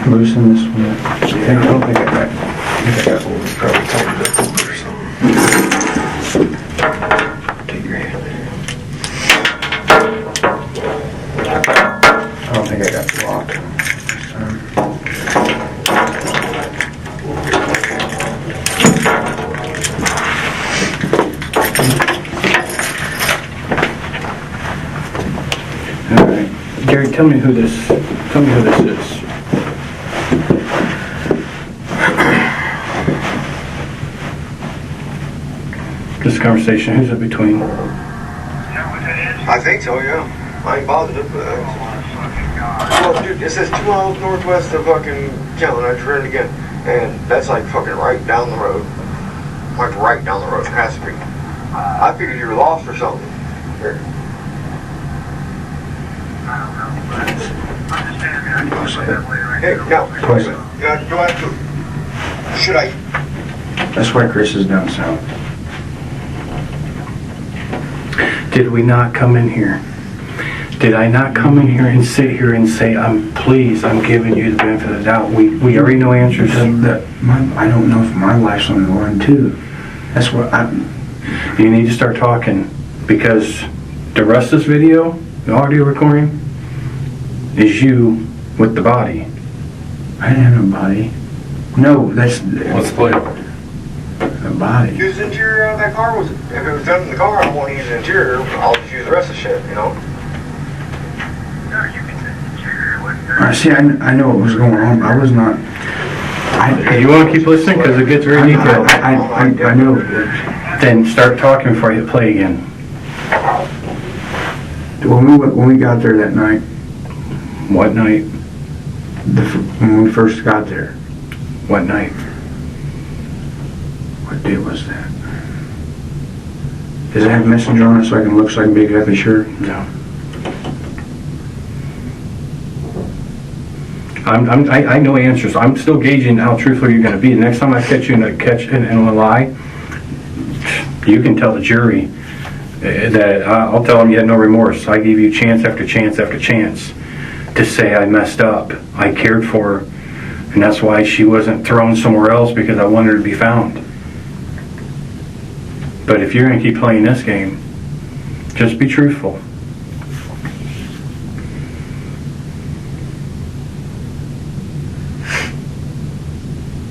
Loosen this one up. I don't think I got probably tightened up over or something. Take your hand. I don't think I got the lock. All right, Gary, tell me who this is. This conversation, who's it between? I think so, yeah. I ain't positive, but well, dude, it says 2 miles northwest of fucking Kellen. I just read it again. And that's like fucking right down the road. Like right down the road. It has to be. I figured you were lost or something. Here. Hey, no. Do I have to? Should I? That's why Chris is down south. Did we not come in here Did I not come in here and sit here and say, I'm giving you the benefit of the doubt? We already know answers. I don't know if my life's on the line too. That's what You need to start talking, because the rest of this video, the audio recording, is you with the body. I didn't have no body. No, that's Let's play it. the body. Use the interior of that car. If it was done in the car, I don't want to use the interior. I'll just use the rest of the shit, you know? See, I know what was going on. I was not. You want to keep listening, because it gets very detailed. I know. Then start talking before you play again. When we got there that night, What night? when we first got there, What night? what day was that? Does it have messenger on it so I can look so I can be exactly sure? No. I know answers. I'm still gauging how truthful you're going to be. The next time I catch you in a lie, you can tell the jury that I'll tell them you had no remorse. I gave you chance after chance after chance to say I messed up. I cared for her, and that's why she wasn't thrown somewhere else, because I wanted her to be found. But if you're going to keep playing this game, just be truthful.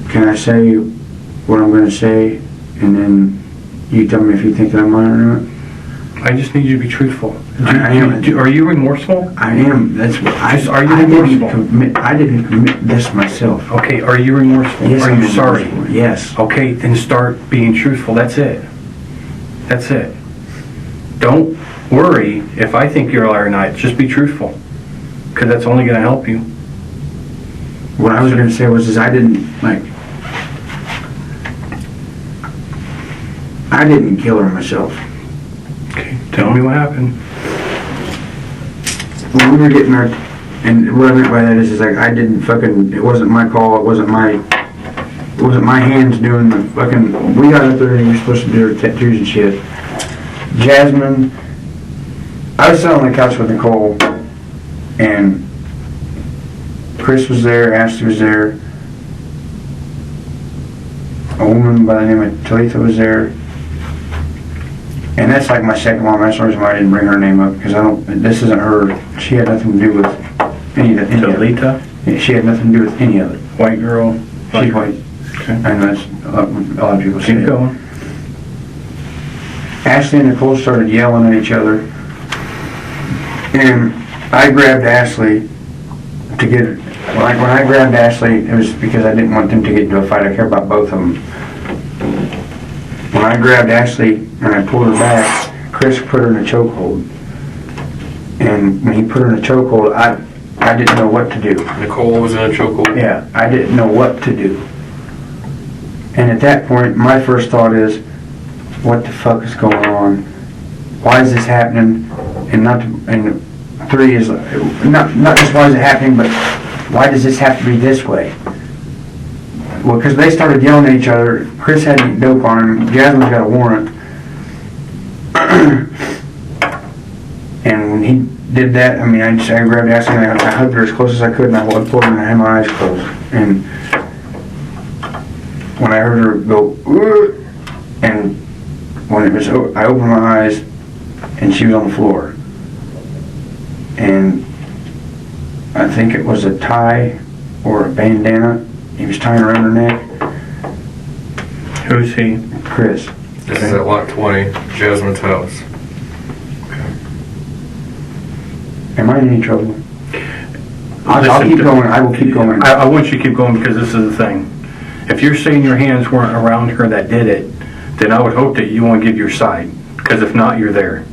Can I say what I'm going to say, and then you tell me if you think that I'm lying or not? I just need you to be truthful. I am. Are you remorseful? I am. That's what Are you remorseful? I didn't commit this myself. Okay, are you remorseful? Yes, Are I'm you sorry? remorseful. Yes. Okay, then start being truthful. That's it. That's it. Don't worry if I think you're a liar or not. Just be truthful, because that's only going to help you. What I was going to say was I didn't kill her myself. Okay, tell me what happened. When we were getting our, and what I meant by that is like I didn't fucking, it wasn't my call, it wasn't my hands doing the fucking, we got up there and we were supposed to do our tattoos and shit. Jasmine, I was sitting on the couch with NIcole, and Chris was there, Ashley was there, a woman by the name of Talitha was there, and that's like my second mom. That's the reason why I didn't bring her name up, because this isn't her. She had nothing to do with any of it. Talitha? Yeah, she had nothing to do with any of it. White girl? She's white. Okay. I know that's a lot of people say Keep it. going. Ashley and NIcole started yelling at each other, and I grabbed Ashley to get her. When I grabbed Ashley, it was because I didn't want them to get into a fight. I care about both of them. When I grabbed Ashley and I pulled her back, Chris put her in a chokehold. And when he put her in a chokehold, I didn't know what to do. NIcole was in a chokehold. Yeah, I didn't know what to do. And at that point, my first thought is, what the fuck is going on? Why is this happening? And three is not just why is it happening, but why does this have to be this way? Well, because they started yelling at each other. Chris had to eat dope on him. Jasmine's got a warrant. And when he did that, I mean, I grabbed Ashley and I hugged her as close as I could, and I pulled her and I had my eyes closed. And when I heard her go, "Ugh," and when it was, I opened my eyes, and she was on the floor. And I think it was a tie or a bandana he was tying around her neck. Who's he? Chris. This is at lot 20, Jasmine's house. Am I in any trouble? I'll keep going. I will keep going. I want you to keep going, because this is the thing. If you're saying your hands weren't around her that did it, then I would hope that you want to give your side, because if not, you're there.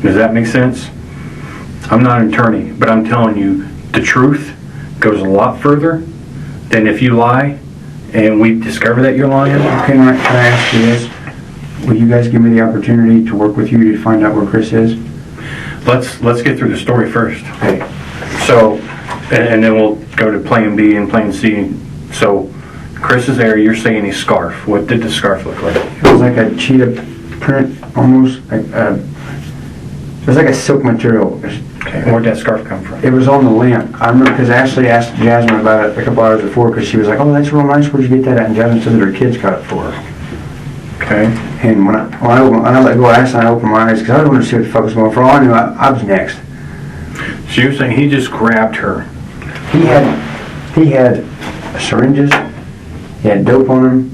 Does that make sense? I'm not an attorney, but I'm telling you, the truth goes a lot further than if you lie and we discover that you're lying. Can I ask you this? Will you guys give me the opportunity to work with you to find out where Chris is? Let's get through the story first. Okay. So, and then we'll go to plan B and plan C. So, Chris is there. You're saying a scarf. What did the scarf look like? It was like a cheetah print, almost. It was like a silk material. Okay, and where'd that scarf come from? It was on the lamp. I remember because Ashley asked Jasmine about it a couple hours before because she was like, "Oh, that's real nice. Where'd you get that at?" And Jasmine said that her kids got it for her. Okay. And when I let go of Ashley, I opened my eyes because I didn't want to see what the fuck was going on. For all I knew, I was next. So you're saying he just grabbed her? He had syringes. He had dope on him,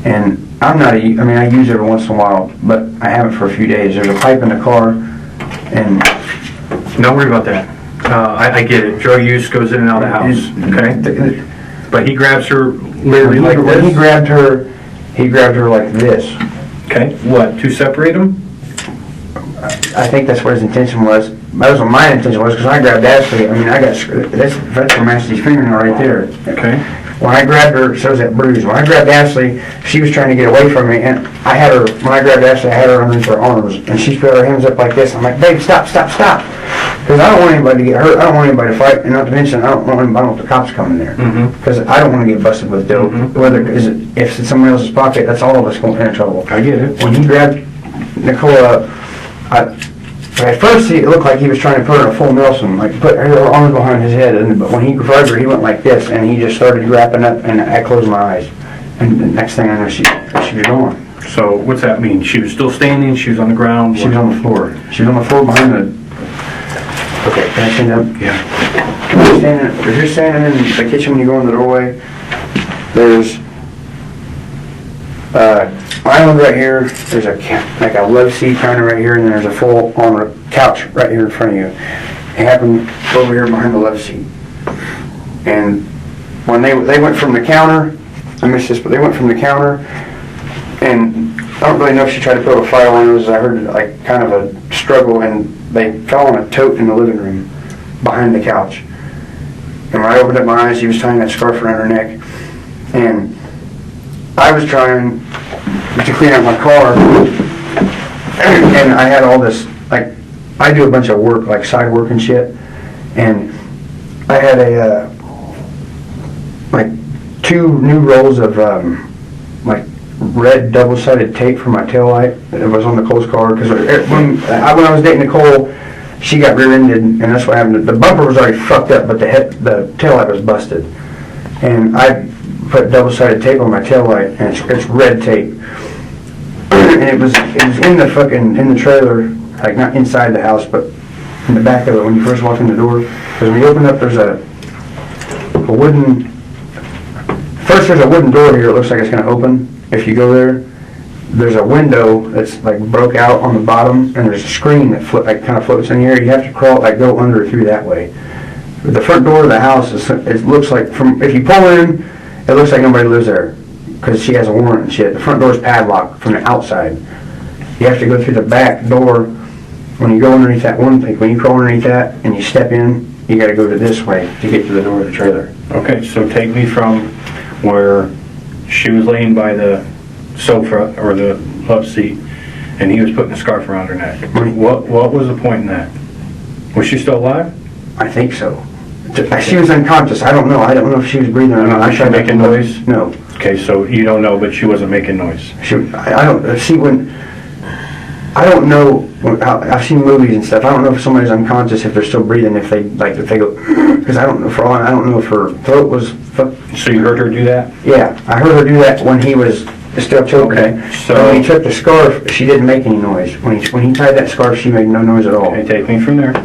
and I use it every once in a while, but I haven't for a few days. There's a pipe in the car, and Don't worry about that. I get it. Drug use goes in and out of the house. Okay. But he grabs her literally like when he this. grabbed her like this. Okay. What? To separate them? I think that's what his intention was. That was what my intention was, because when I grabbed Ashley, that's from Ashley's fingernail right there. Okay. When I grabbed her, so was that bruise. When I grabbed Ashley, she was trying to get away from me, and when I grabbed Ashley, I had her underneath her arms, and she put her hands up like this. I'm like, babe, stop. Because I don't want anybody to get hurt. I don't want anybody to fight, and not to mention, I don't want the cops coming there. Because I don't want to get busted with dope. If it's somebody else's pocket, that's all of us going to get in trouble. I get it. When he grabbed NIcole up, at first it looked like he was trying to put her in a full Nelson, like put her arms behind his head, but when he grabbed her, he went like this, and he just started wrapping up, and I closed my eyes. And the next thing I know, she was gone. So what's that mean? She was still standing, she was on the ground? She was on the floor. She was on the floor behind the... Okay, can I stand up? Yeah. If you're standing in the kitchen when you go in the doorway, there's island right here, there's a love seat kind of right here, and then there's a full on a couch right here in front of you. It happened over here behind the love seat. And when they went from the counter, I missed this, but they went from the counter, and I don't really know if she tried to put a fire on it. I heard like kind of a struggle, and they fell on a tote in the living room behind the couch. And when I opened up my eyes, she was tying that scarf around her neck, and I was trying to clean out my car, and I had all this, like, I do a bunch of work, like side work and shit, and I had like 2 new rolls of, like, red double-sided tape for my taillight. It was on NIcole's car, because when I was dating NIcole, she got rear-ended, and that's what happened. The bumper was already fucked up, but the taillight was busted. And I put double-sided tape on my taillight, and it's red tape. And it was in the trailer, like not inside the house, but in the back of it when you first walk in the door. Because when you open up, there's a wooden door here. It looks like it's going to open. If you go there, there's a window that's like broke out on the bottom, and there's a screen that kind of floats in here. You have to crawl, like go under through that way. But the front door of the house it looks like if you pull in, it looks like nobody lives there, because she has a warrant and shit. The front door is padlocked from the outside. You have to go through the back door. When you go underneath that when you crawl underneath that and you step in, you got to go to this way to get to the door of the trailer. Okay, so take me from where she was laying by the sofa or the love seat, and he was putting a scarf around her neck. What was the point in that? Was she still alive? I think so. She was unconscious. I don't know. I don't know if she was breathing or not. Was she making noise? No. Okay, so you don't know, but she wasn't making noise. I don't know. I've seen movies and stuff. I don't know if somebody's unconscious if they're still breathing. If they go, because I don't know. I don't know if her throat was. So you heard her do that? Yeah, I heard her do that when he was still choking. Okay, so when he took the scarf, she didn't make any noise. When he tied that scarf, she made no noise at all. Okay, take me from there.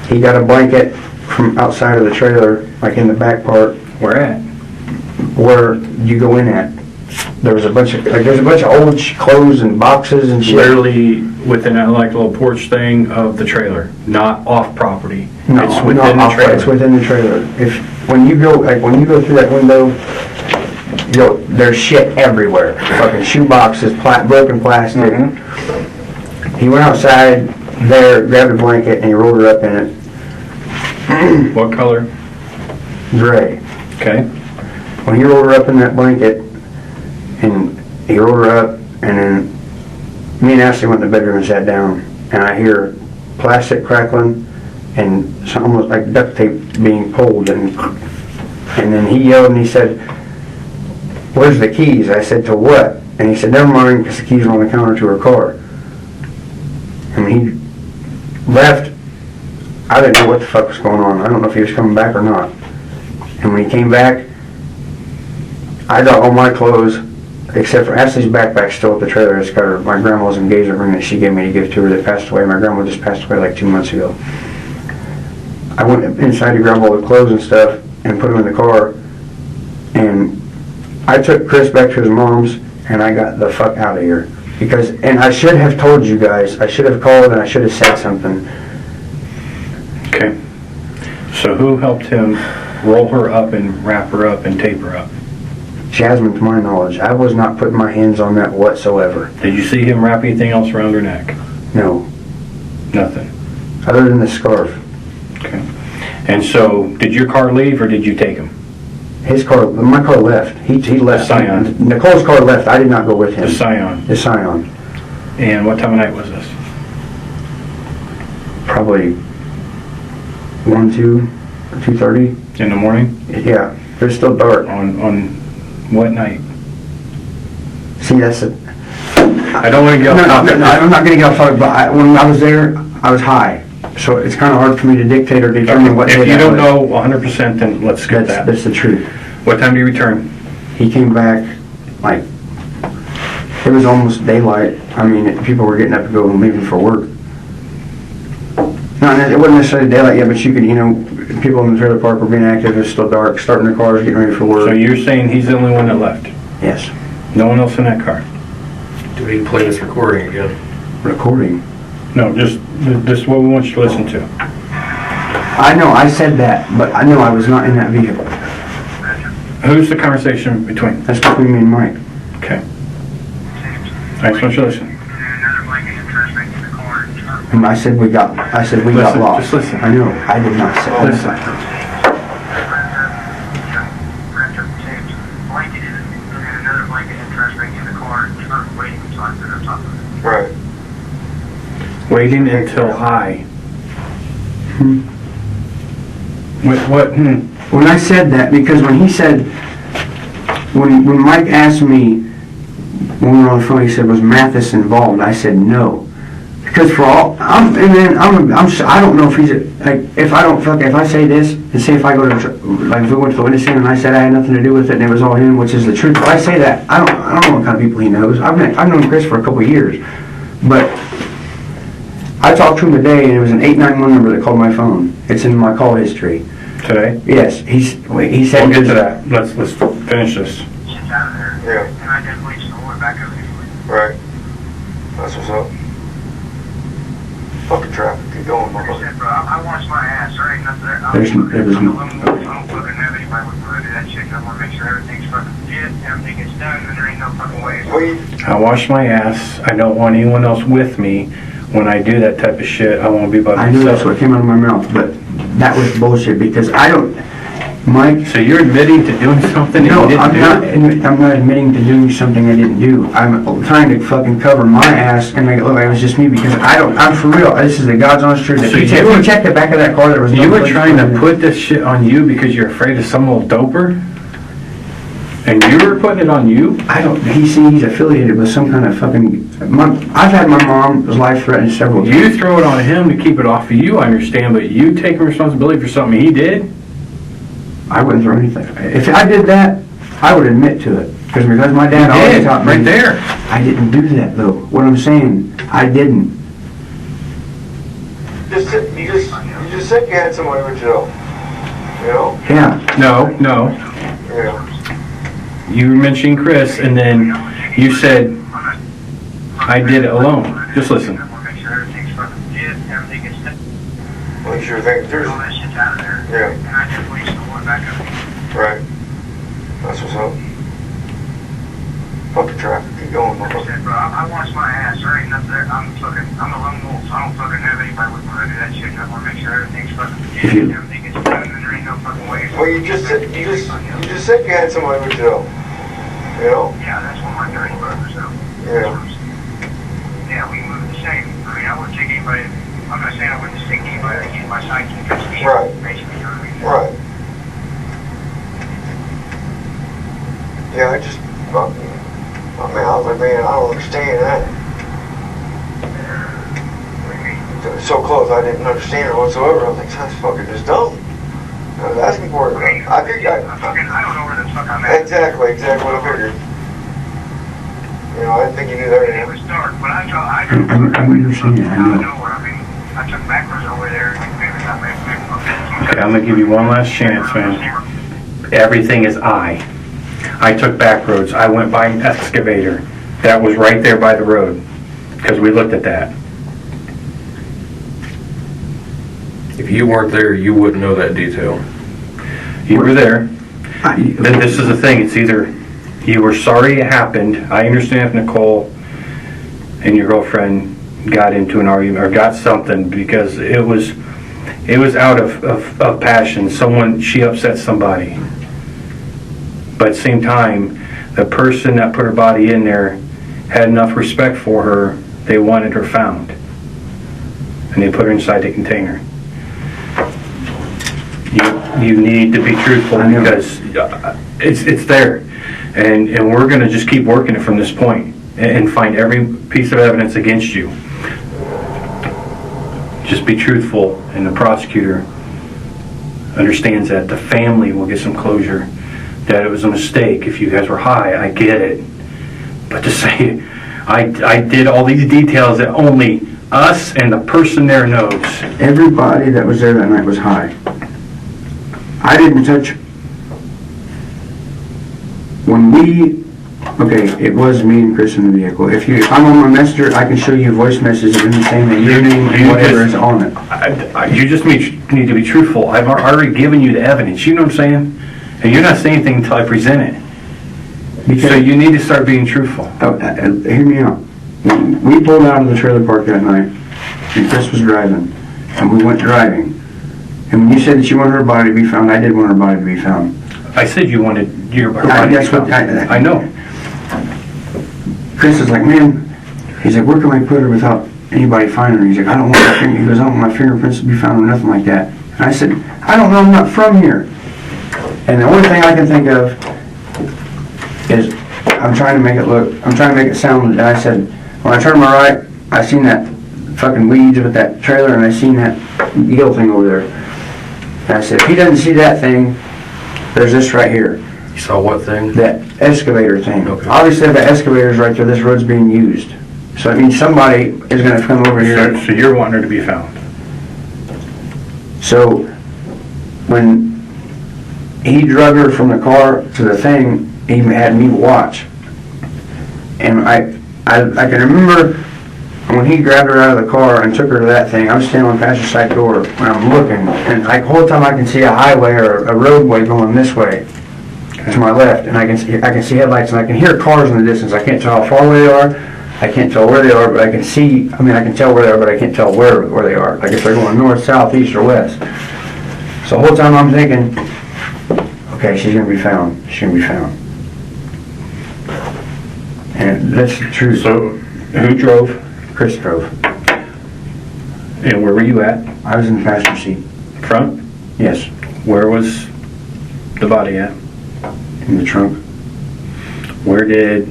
He got a blanket from outside of the trailer, like in the back part. Where at? Where you go in at. There was a bunch of old clothes and boxes and shit. Literally within that like little porch thing of the trailer, not off property. No, it's within the trailer. It's within the trailer. When you go through that window, there's shit everywhere. Fucking shoe boxes, broken plastic. Mm-hmm. He went outside there, grabbed a blanket, and he rolled her up in it. What color? Gray. Okay. When he rolled her up in that blanket, and he rolled her up, and then me and Ashley went in the bedroom and sat down, and I hear plastic crackling and almost like duct tape being pulled, and then he yelled and he said, "Where's the keys?" I said, "To what?" And he said, "Never mind, because the keys were on the counter to her car." And he left, I didn't know what the fuck was going on. I don't know if he was coming back or not. And when he came back, I got all my clothes, except for Ashley's backpack still at the trailer. It's got my grandma's engagement ring that she gave me to give to her that passed away. My grandma just passed away like 2 months ago. I went inside to grab all the clothes and stuff and put them in the car. And I took Chris back to his mom's and I got the fuck out of here. And I should have told you guys, I should have called and I should have said something. Okay. So who helped him roll her up and wrap her up and tape her up? Jasmine, to my knowledge. I was not putting my hands on that whatsoever. Did you see him wrap anything else around her neck? No. Nothing. Other than the scarf. Okay. And so, did your car leave or did you take him? His car, my car left. He left. The Scion. Nicole's car left. I did not go with him. The Scion. The Scion. And what time of night was this? Probably 1, 2, 2:30. In the morning? Yeah. It was still dark. On what night? See, that's it. I don't want to get off topic. No, I'm not going to get off topic, but when I was there, I was high. So it's kind of hard for me to dictate or determine what day If you that don't was. know 100%, then let's skip that. That's the truth. What time do you return? He came back, like, it was almost daylight. I mean, people were getting up to go and leaving for work. No, it wasn't necessarily daylight yet, but you could, people in the trailer park were being active. It was still dark, starting their cars, getting ready for work. So you're saying he's the only one that left? Yes. No one else in that car? Do we need to play this recording again? Recording. No, just this is what we want you to listen to. I know, I said that, but I know I was not in that vehicle. Who's the conversation between? That's between me and Mike. Okay. I just want you to listen. And I said we got Listen, lost. just listen. I know, I did not say that. Listen. Right. Waiting until I. What? When I said that, because when he said, when Mike asked me, when we were on the phone, he said, was Mathis involved? I said no. Because I don't know if he's, like, if I say this, and say if I go to, like, if we went to the witness stand and I said I had nothing to do with it and it was all him, which is the truth, if I say that, I don't know what kind of people he knows. I've known Chris for a couple of years, but I talked to him today and it was an 891 number that called my phone. It's in my call history. Today? Yes, he said. We'll get to that. Let's finish this. Yeah. Right. That's what's up. Fucking traffic. Keep going, motherfucker. I wash my ass. There ain't nothing there. There was- I don't fucking have anybody with me to do that shit. I want to make sure everything's fucking legit, everything gets done, and there ain't no fucking way. I wash my ass. I don't want anyone else with me. When I do that type of shit, I want to be by I knew that's myself. what came out of my mouth, but that was bullshit because Mike. So you're admitting to doing something that No, you didn't do? I'm not admitting to doing something I didn't do. I'm trying to fucking cover my ass and make it look like it was just me because I'm for real. This is the God's honest truth. If you check the back of that car, there was no You were place trying for to it. put this shit on you because you're afraid of some old doper? And you were putting it on you? He's affiliated with some kind of fucking. I've had my mom's life threatened several times. You throw it on him to keep it off of you, I understand, but you taking responsibility for something he did? I wouldn't throw anything. If I did that, I would admit to it. Because my dad always did, taught me. right there. I didn't do that though. What I'm saying, I didn't. You just said you had somebody with you. You know? Yeah. No. Yeah. You were mentioning Chris, and then you said, I did it alone. Just listen. I want to make sure everything's fucking legit, everything gets done, Make sure things all there's. that shit's out of there. Yeah. And I just waste the one back up. Right. That's what's up. Fucking traffic. Keep going, Like I motherfucker. said, bro, I wash my ass. There ain't nothing there. I'm a lone wolf, so I don't fucking have anybody with me to do that shit. I want to make sure everything's fucking legit, everything gets done, and there ain't no fucking way. Well, you just said you had somebody with you. You know? Yeah, that's one of my dirty brothers, though. Yeah. Yeah, we moved the same. I mean, I wouldn't take anybody. I'm not saying I wouldn't stick anybody. I use my sidekick as a shield, Right. basically. You know what I mean? Right. Yeah, I was like, man, I don't understand that. What do you mean? The so close, I didn't understand it whatsoever. I was like, that's fucking just dumb. I was asking for it. I figured, I don't know where the fuck I'm at. exactly what I figured. You know, I didn't think you knew that. It was dark, but I understand it, I know. nowhere. I mean, I took backwards over there. Okay, I'm gonna give you one last chance, man. Everything is I took back roads. I went by an excavator that was right there by the road because we looked at that. If you weren't there, you wouldn't know that detail. You were there. Then this is the thing. It's either you were sorry it happened. I understand if NIcole and your girlfriend got into an argument or got something because it was out of passion. She upset somebody. But at the same time, the person that put her body in there had enough respect for her. They wanted her found, and they put her inside the container. You need to be truthful because it's there, and we're going to just keep working it from this point and find every piece of evidence against you. Just be truthful, and the prosecutor understands that. The family will get some closure, that it was a mistake. If you guys were high, I get it. But to say, I did all these details that only us and the person there knows. Everybody that was there that night was high. I didn't touch. It was me and Chris in the vehicle. If I'm on my messenger, I can show you voice messages of me saying that your name and whatever is on it. You just need to be truthful. I've already given you the evidence. You know what I'm saying? And you're not saying anything until I present it. So you need to start being truthful. Hear me out. We pulled out of the trailer park that night, and Chris was driving, and we went driving. And when you said that you wanted her body to be found, I did want her body to be found. I said you wanted her body to be found. I know. Chris is like, man, he's like, where can I put her without anybody finding her? He's like, I don't want my fingerprints to be found or nothing like that. And I said, I don't know, I'm not from here. And the only thing I can think of is I'm trying to make it sound, and I said, when I turned my right, I seen that fucking weeds with that trailer, and I seen that yellow thing over there. And I said, if he doesn't see that thing, there's this right here. You saw what thing? That excavator thing. Okay. Obviously, if the excavator's right there, this road's being used. So it means somebody is going to come over here. So you're wanting her to be found. So when he drug her from the car to the thing, he had me watch. And I can remember when he grabbed her out of the car and took her to that thing, I was standing on the passenger side door and I'm looking, and the whole time I can see a highway or a roadway going this way to my left, and I can see headlights, and I can hear cars in the distance. I can't tell how far away they are, I can't tell where they are, but I can tell where they are, but I can't tell where they are, like if they're going north, south, east, or west. So the whole time I'm thinking, okay, she's going to be found. She's going to be found. And that's the truth. So who drove? Chris drove. And where were you at? I was in the passenger seat. Front? Yes. Where was the body at? In the trunk. Where did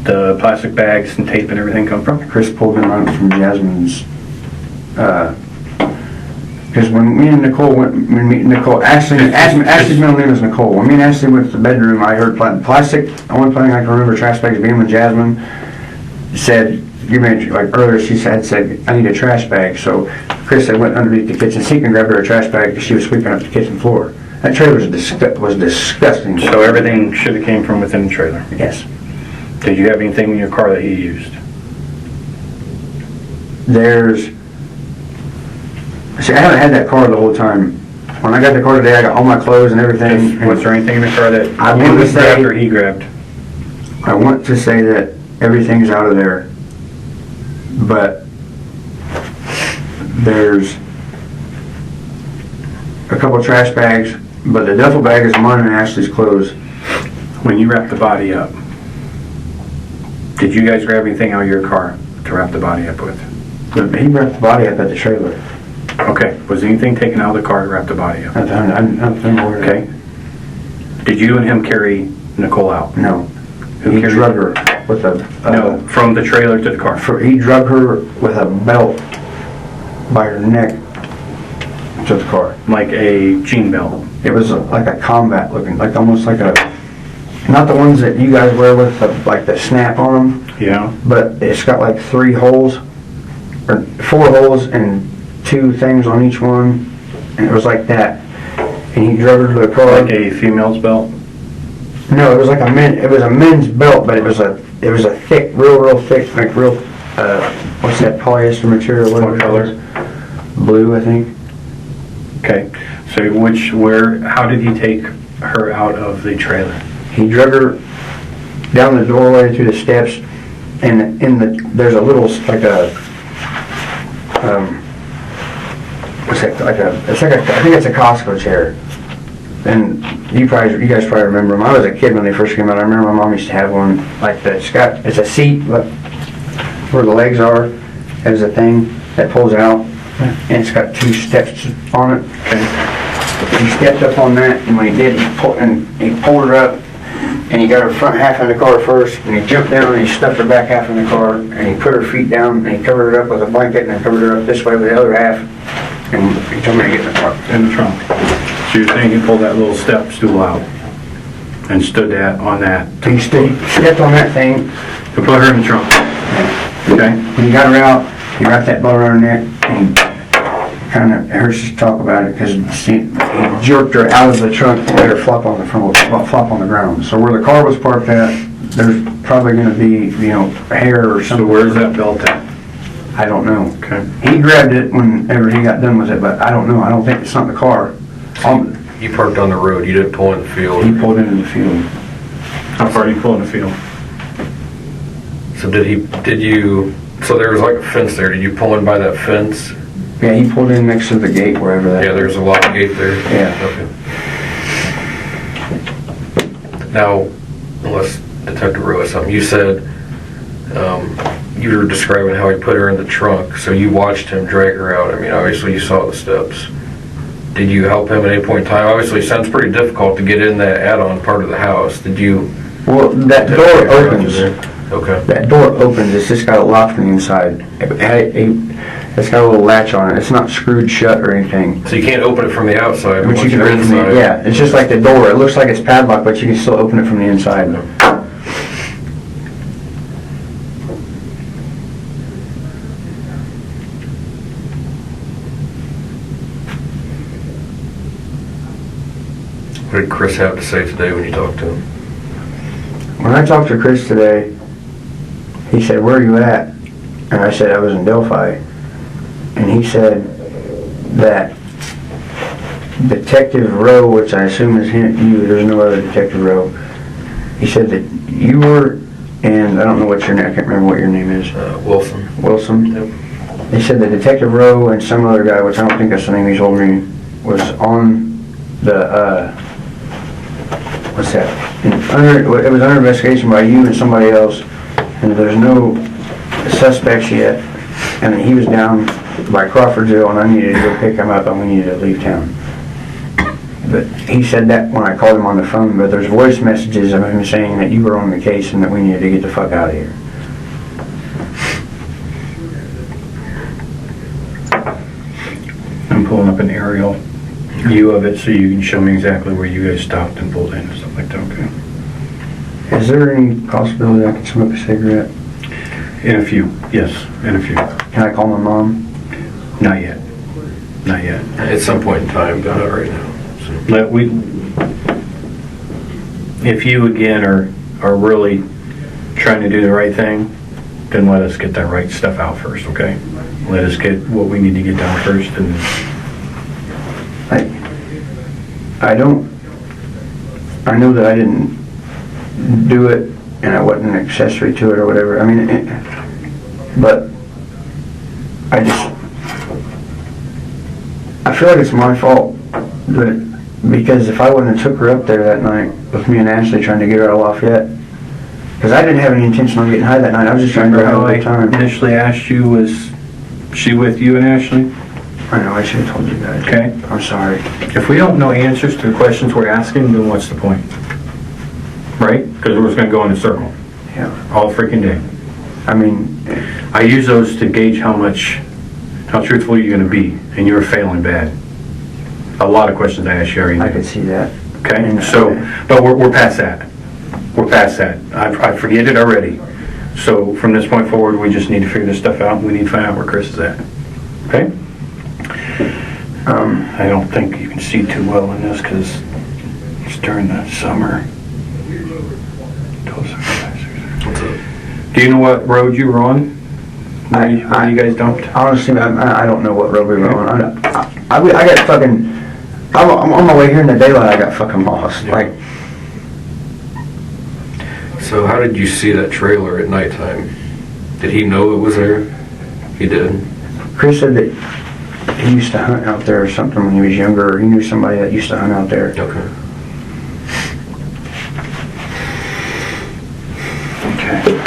the plastic bags and tape and everything come from? Chris pulled them out from Jasmine's. Because when me and NIcole went, Ashley's middle name is NIcole. When me and Ashley went to the bedroom, I heard plastic. The only thing I can remember trash bags being when Jasmine said, earlier she said, I need a trash bag. So Chris went underneath the kitchen sink and grabbed her a trash bag because she was sweeping up the kitchen floor. That trailer was disgusting. So everything should have came from within the trailer? Yes. Did you have anything in your car that he used? See, I haven't had that car the whole time. When I got the car today, I got all my clothes and everything. Was there anything in the car that I you want to say, grabbed or he grabbed? I want to say that everything's out of there, but there's a couple trash bags, but the duffel bag is mine and Ashley's clothes. When you wrapped the body up, did you guys grab anything out of your car to wrap the body up with? He wrapped the body up at the trailer. Okay. Was anything taken out of the car to wrap the body up? I'm aware of that. Okay. Did you and him carry NIcole out? No. Who He carried drug her? her with a... No, from the trailer to the car. He drug her with a belt by her neck to the car. Like a jean belt. It was like a combat looking, like almost like a, not the ones that you guys wear with the, like the snap on them, Yeah. but it's got like 3 holes, or 4 holes and 2 things on each one, and it was like that. And he drove her to the car. Like a female's belt. No, it was like it was a men's belt, but it was a thick, real thick, like real, what's that polyester material? What color? Blue, I think. Okay. So how did he take her out of the trailer? He drug her down the doorway to the steps, and there's a little, like a, what's that, I think it's a Costco chair. And you guys probably remember them. I was a kid when they first came out. I remember my mom used to have one like that. It's a seat, but where the legs are, there's a thing that pulls out, and it's got 2 steps on it. Okay. He stepped up on that, and when he did, he pulled her up, and he got her front half in the car first, and he jumped down and he stuffed her back half in the car, and he put her feet down, and he covered her up with a blanket, and covered her up this way with the other half, and he told me to get in the car. In the trunk. So you're saying he pulled that little step stool out and stood on that He stepped on that thing. to put her in the trunk. Okay. When he got her out, he wrapped that belt around her neck, and kind of hurts to talk about it because he jerked her out of the trunk and let her flop on the ground. So where the car was parked at, there's probably going to be, hair or something. So where's that belt at? I don't know. Okay. He grabbed it whenever he got done with it, but I don't know. I don't think it's not in the car. You parked on the road, you didn't pull in the field. He pulled into the field. How far did you pull in the field? So so there was like a fence there, did you pull in by that fence? Yeah, he pulled in next to the gate, wherever that. Yeah, there's a locked gate there? Yeah. Okay. Now, unless Detective Rowe has something, you said, you were describing how he put her in the trunk, so you watched him drag her out. I mean, obviously you saw the steps. Did you help him at any point in time? Obviously, it sounds pretty difficult to get in that add-on part of the house. Did you? Well, that door opens. Okay. That door opens. It's just got a lock from the inside. It's got a little latch on it. It's not screwed shut or anything. So you can't open it from the outside, but But you once can you're open inside. it. Yeah, it's just like the door. It looks like it's padlocked, but you can still open it from the inside. What did Chris have to say today when you talked to him? When I talked to Chris today, he said, "Where are you at?" And I said, "I was in Delphi." And he said that Detective Rowe, which I assume is you, there's no other Detective Rowe, he said that you were, and I don't know what your name, I can't remember what your name is. Wilson. Wilson? Yep. He said that Detective Rowe and some other guy, which I don't think that's the name he told me, was on the, what's that? It was under investigation by you and somebody else, and there's no suspects yet, and he was down by Crawfordsville, and I needed to go pick him up, and we needed to leave town. But he said that when I called him on the phone, but there's voice messages of him saying that you were on the case and that we needed to get the fuck out of here. I'm pulling up an aerial view of it so you can show me exactly where you guys stopped and pulled in and stuff like that, okay? Is there any possibility I can smoke a cigarette? In a few, yes, in a few. Can I call my mom? Not yet. Not yet. At some point in time, but not right now. If you again are really trying to do the right thing, then let us get that right stuff out first, okay? Let us get what we need to get done first, and I know that I didn't do it and I wasn't an accessory to it or whatever. I mean, but I feel like it's my fault because if I wouldn't have took her up there that night with me and Ashley trying to get her out of Lafayette, because I didn't have any intention on getting high that night. I was just trying to remember have a how good time. I initially asked you, was she with you and Ashley? I know, I should have told you guys. Okay. I'm sorry. If we don't know answers to the questions we're asking, then what's the point? Right? Because we're just going to go in a circle Yeah. all freaking day. I mean, I use those to gauge how much How truthful are you gonna be? And you were failing bad. A lot of questions I asked you already. I could see that. Okay, so, but we're past that. We're past that. I forget it already. So from this point forward, we just need to figure this stuff out. We need to find out where Chris is at. Okay? I don't think you can see too well in this because it's during the summer. Do you know what road you were on? Where you guys dumped? Honestly, I don't know what road we were on. I got fucking, I'm on my way here in the daylight, I got fucking lost. Yeah. Like, So how did you see that trailer at nighttime? Did he know it was there? He did. Chris said that he used to hunt out there or something when he was younger, or he knew somebody that used to hunt out there. Okay. Okay.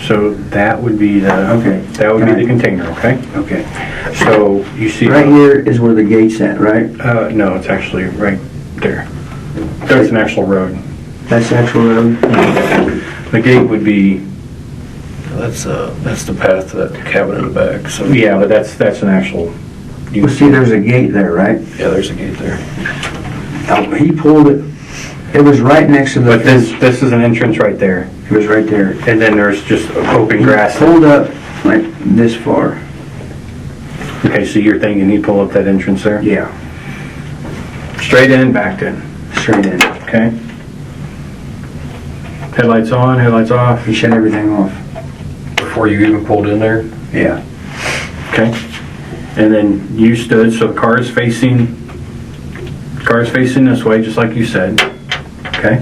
So that would be the, Okay. that would be the container, okay? Okay. So you see. Right here is where the gate's at, right? No, it's actually right there. There's an actual road. That's the actual road? The gate would be, That's the path to that cabin in the back. So yeah, but that's an actual. Well, see, there's a gate there, right? yeah, there's a gate there. He pulled it, it was right next to the... But this is an entrance right there. It was right there. And then there's just open He grass. pulled up like this far. Okay, so you're thinking he'd pull up that entrance there? Yeah, Straight in, backed in, straight in. okay? Headlights on, headlights off, He shut everything off. Before you even pulled in there? Yeah. okay? And then you stood, so the car is facing this way, just like you said, okay?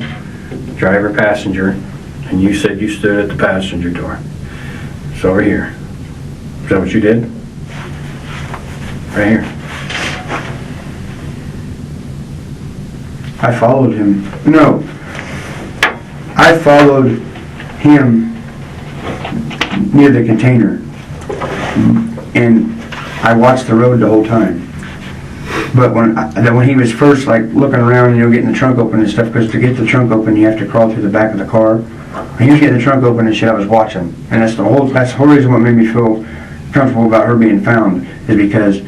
Driver, passenger, and you said you stood at the passenger door. So over here. Is that what you did? Right here. I followed him. No. I followed him near the container. And I watched the road the whole time. But when he was first like looking around, getting the trunk open and stuff, because to get the trunk open you have to crawl through the back of the car. When he was getting the trunk open and shit, I was watching. And that's the whole reason what made me feel comfortable about her being found, is because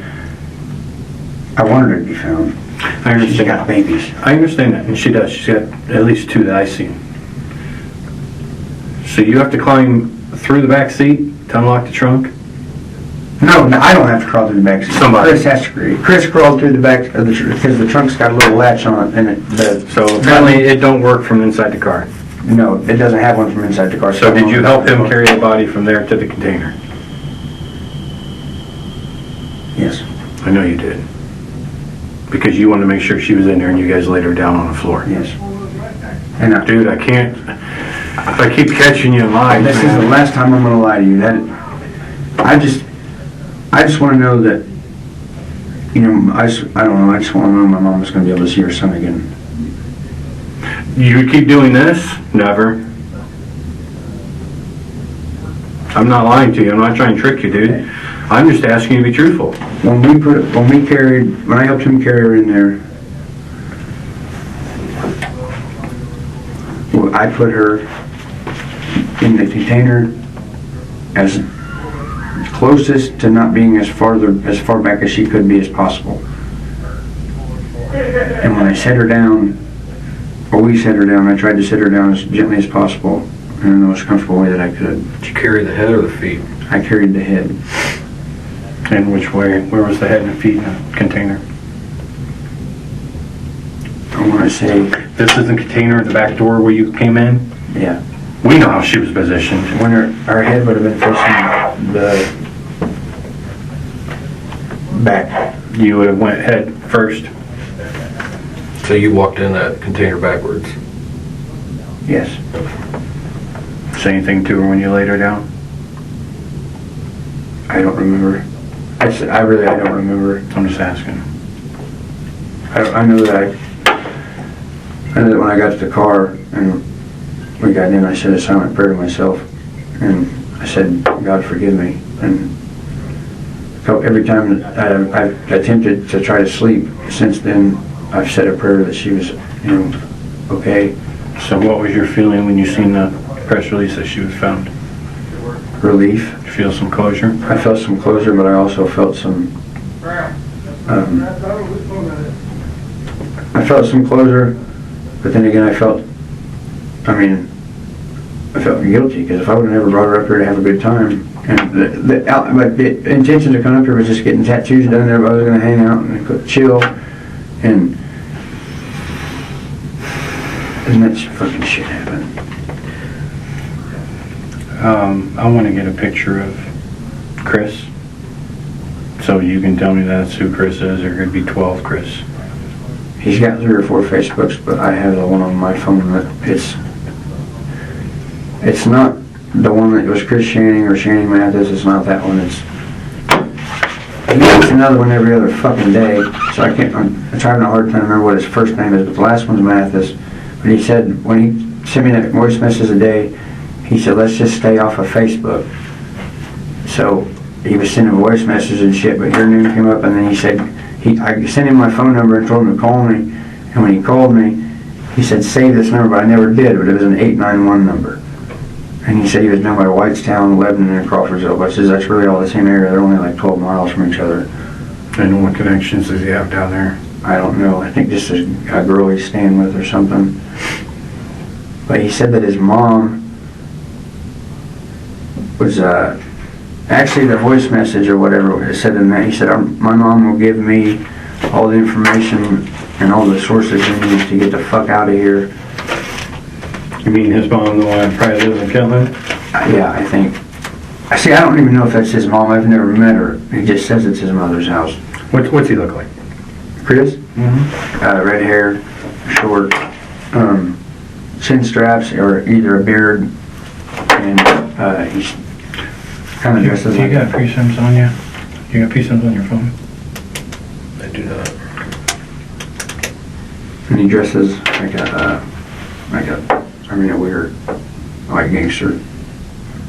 I wanted her to be found. I understand. She's got babies. I understand that, and she does. She's got at least 2 that I see. So you have to climb through the back seat to unlock the trunk? No, I don't have to crawl through the back seat. Somebody. Chris has to. Chris crawled through the back of the because the trunk's got a little latch on it, and So apparently it don't work from inside the car. No, it doesn't have one from inside the car. So did you help him carry the body from there to the container? Yes. I know you did. Because you wanted to make sure she was in there and you guys laid her down on the floor. Yes. And Dude, I can't. I keep catching you in lies, this is the man. last time I'm going to lie to you. I just want to know that. I don't know. I just want to know my mom is going to be able to see her son again. You keep doing this? Never. I'm not lying to you. I'm not trying to trick you, dude. I'm just asking you to be truthful. When I helped him carry her in there, I put her in the container as closest to not being as far back as she could be as possible. And when I set her down, or we set her down, I tried to set her down as gently as possible in the most comfortable way that I could. Did you carry the head or the feet? I carried the head. And which way? Where was the head and feet in the container? I want to say, This is the container at the back door where you came in? yeah. We know how she was positioned. When our head would have been facing the back. You would have went head first. So you walked in that container backwards? Yes. Say anything to her when you laid her down? I don't remember. I don't remember. I'm just asking. I know that when I got to the car and we got in, I said a silent prayer to myself, and I said, God forgive me. And every time I've attempted to try to sleep since then, I've said a prayer that she was, okay. So what was your feeling when you seen the press release that she was found? relief. You feel some closure? I felt some closure, but I also felt some, I felt some closure, but then again I felt guilty, because if I would have never brought her up here to have a good time, and the intention to come up here was just getting tattoos done there, but I was going to hang out and chill, and that fucking shit happened. I want to get a picture of Chris, so you can tell me that's who Chris is, or it could be 12 Chris. He's got 3 or 4 Facebooks, but I have the one on my phone that it's not the one that was Chris Shanning or Shanning Mathis. It's not that one. He makes another one every other fucking day, so I'm having a hard time to remember what his first name is, but the last one's Mathis. But he said, when he sent me that voice message a day, he said, let's just stay off of Facebook. So he was sending voice messages and shit, but your name came up, and then he said, I sent him my phone number and told him to call me, and when he called me, he said, save this number, but I never did, but it was an 891 number. And he said he was down by Whitestown, Lebanon, and Crawfordsville, which is, that's really all the same area. They're only like 12 miles from each other. And what connections does he have down there? I don't know. I think just a girl he's staying with or something. But he said that his mom was, actually the voice message or whatever, it said in that, he said, my mom will give me all the information and all the sources you need to get the fuck out of here. You mean his mom, the one that probably lives in Kentland? Yeah, I think. See, I don't even know if that's his mom. I've never met her. He just says it's his mother's house. What's he look like? Chris? Mm-hmm. Red hair, short, chin straps, or either a beard, and he's kind of dressed as You got pre-sims on you? You got pre-sims on your phone? I do not. and he dresses a weird, like gangster.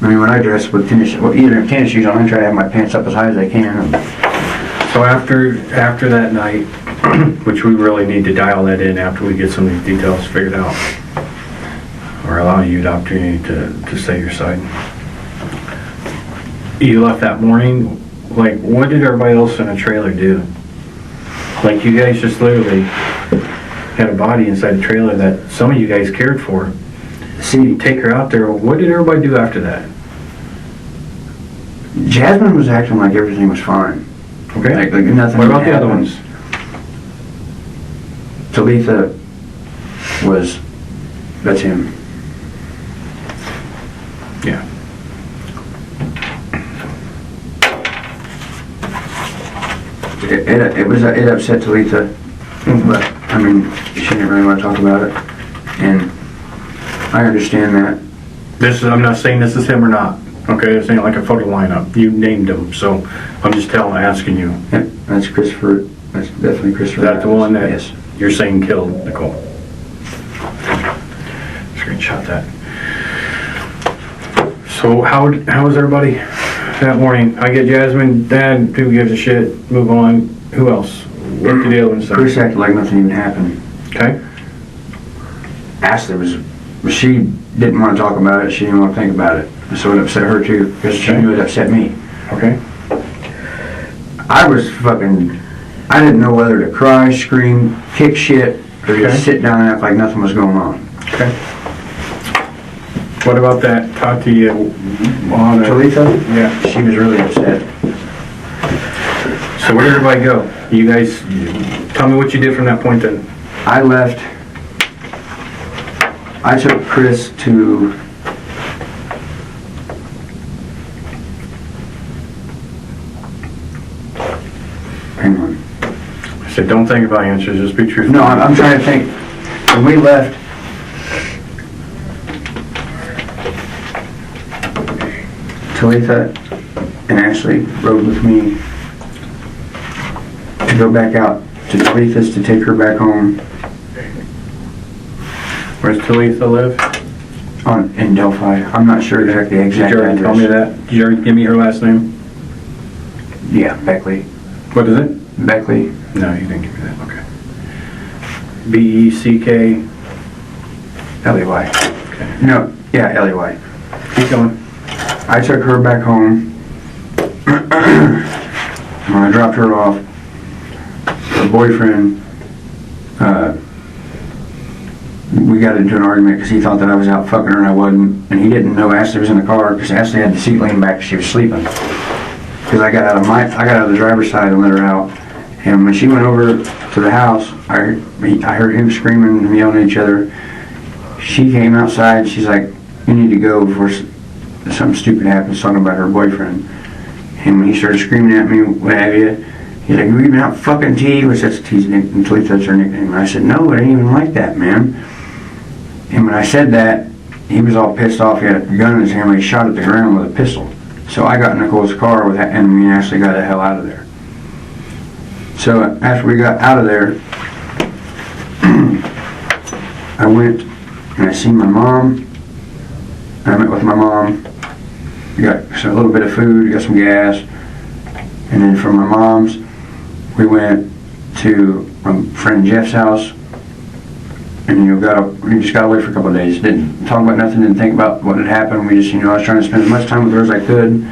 I mean, when I dress with either tennis shoes on, I try to have my pants up as high as I can. So after that night, which we really need to dial that in after we get some of these details figured out, or allow you the opportunity to say your side. You left that morning, like, what did everybody else in the trailer do? Like, you guys just literally had a body inside the trailer that some of you guys cared for. See, take her out there. What did everybody do after that? Jasmine was acting like everything was fine. Okay. Like nothing. What about the other ones? Talitha that's him. Yeah. It upset Talitha, but I mean, she didn't really want to talk about it, and I understand that. I'm not saying this is him or not. Okay, it's saying like a photo lineup. You named him, so I'm just asking you. Yep, that's Christopher. That's definitely Christopher. Is that the one that yes. You're saying killed NIcole? Screenshot that. So how was everybody that morning? I get Jasmine, Dad, who gives a shit, move on. Who else? What did the other one say? Chris acted like nothing even happened. Okay. Ashley she didn't want to talk about it. She didn't want to think about it. So it upset her too, because she knew it upset me. Okay. I didn't know whether to cry, scream, kick shit, or just sit down and act like nothing was going on. Okay. What about that Tati on Talitha? Yeah. She was really upset. So where did everybody go? You guys, tell me what you did from that point then. I left. I took Chris to hang on. I said, don't think about answers, just be truthful. No, I'm trying to think. When we left, Talitha and Ashley rode with me to go back out to Talitha's to take her back home Where's Talitha live? in Delphi. I'm not sure exactly the Did exact you already tell me address. that? Did you already give me her last name? Yeah, Beckley. What is it? Beckley. No, you didn't give me that. Okay. B-E-C-K. L-E-Y. Okay. No, yeah, L-E-Y. Keep going. I took her back home. When I dropped her off, her boyfriend, we got into an argument because he thought that I was out fucking her and I wasn't, and he didn't know Ashley was in the car because Ashley had the seat leaned back because she was sleeping. Because I got out of the driver's side and let her out, and when she went over to the house, I heard him screaming and yelling at each other. She came outside. She's like, "You need to go before something stupid happens," talking about her boyfriend. And when he started screaming at me, what have you, he's like, "You even out fucking T," which that's T's nickname, that's her nickname. And I said, "No, it ain't even like that, man." And when I said that, he was all pissed off. He had a gun in his hand and he shot at the ground with a pistol. So I got in Nicole's car and me and Ashley got the hell out of there. So after we got out of there, I went and I seen my mom. And I met with my mom. We got a little bit of food, we got some gas. And then from my mom's, we went to my friend Jeff's house. And we just got away for a couple of days. Didn't talk about nothing, didn't think about what had happened. We just, I was trying to spend as much time with her as I could.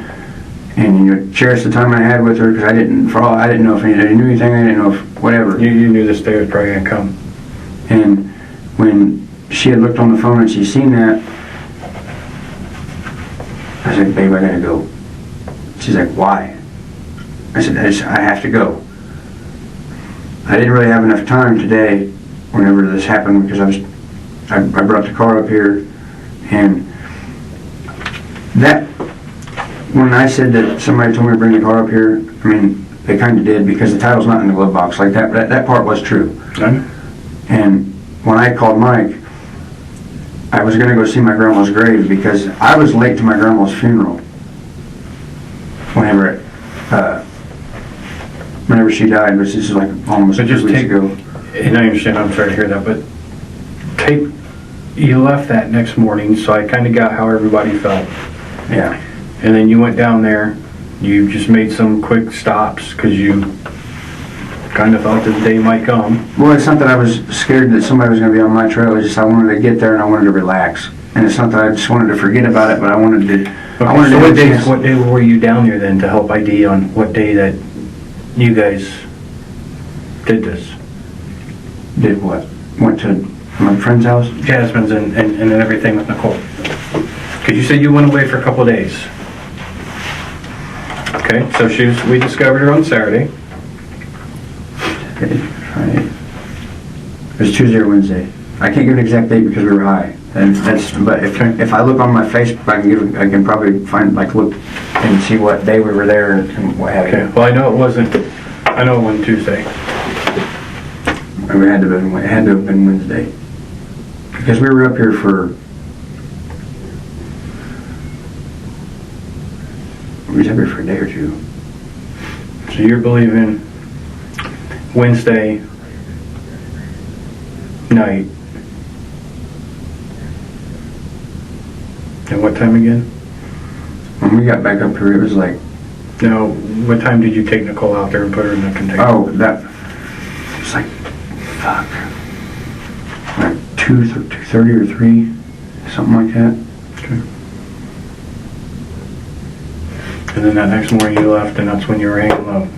And, cherish the time I had with her because I didn't know if anybody knew anything, I didn't know if whatever. You knew this day was probably going to come. And when she had looked on the phone and she seen that, I said, "Babe, I gotta go." She's like, "Why?" I said, I have to go. I didn't really have enough time today whenever this happened because I brought the car up here, and that, when I said that somebody told me to bring the car up here, I mean, they kind of did because the title's not in the glove box like that, but that part was true. Okay. And when I called Mike, I was going to go see my grandma's grave because I was late to my grandma's funeral whenever she died, which is like almost 2 weeks ago. And I understand, I'm sorry to hear that, but you left that next morning, so I kind of got how everybody felt. Yeah. And then you went down there, you just made some quick stops because you kind of thought this day might come. Well, it's not that I was scared that somebody was going to be on my trail. It's just I wanted to get there and I wanted to relax. And it's not that I just wanted to forget about it, but I wanted to. Okay, so what day were you down there then to help ID on what day that you guys did this? Did what? Went to my friend's house? Jasmine's and everything with Nicole. Because you said you went away for a couple of days. Okay, so we discovered her on Saturday. Okay, Friday. It was Tuesday or Wednesday. I can't give an exact date because we were high. But if I look on my Facebook, I can probably look and see what day we were there and what have you. Okay. Well, I know it wasn't Tuesday. It had to have been Wednesday because we were up here for. We was up here for a day or two. So you're believing Wednesday night. And what time again? When we got back up here, it was like. No, what time did you take Nicole out there and put her in the container? Oh, that was like, fuck, like 2:30 or 3, something like that. Okay. And then that next morning you left, and that's when you were hanging low.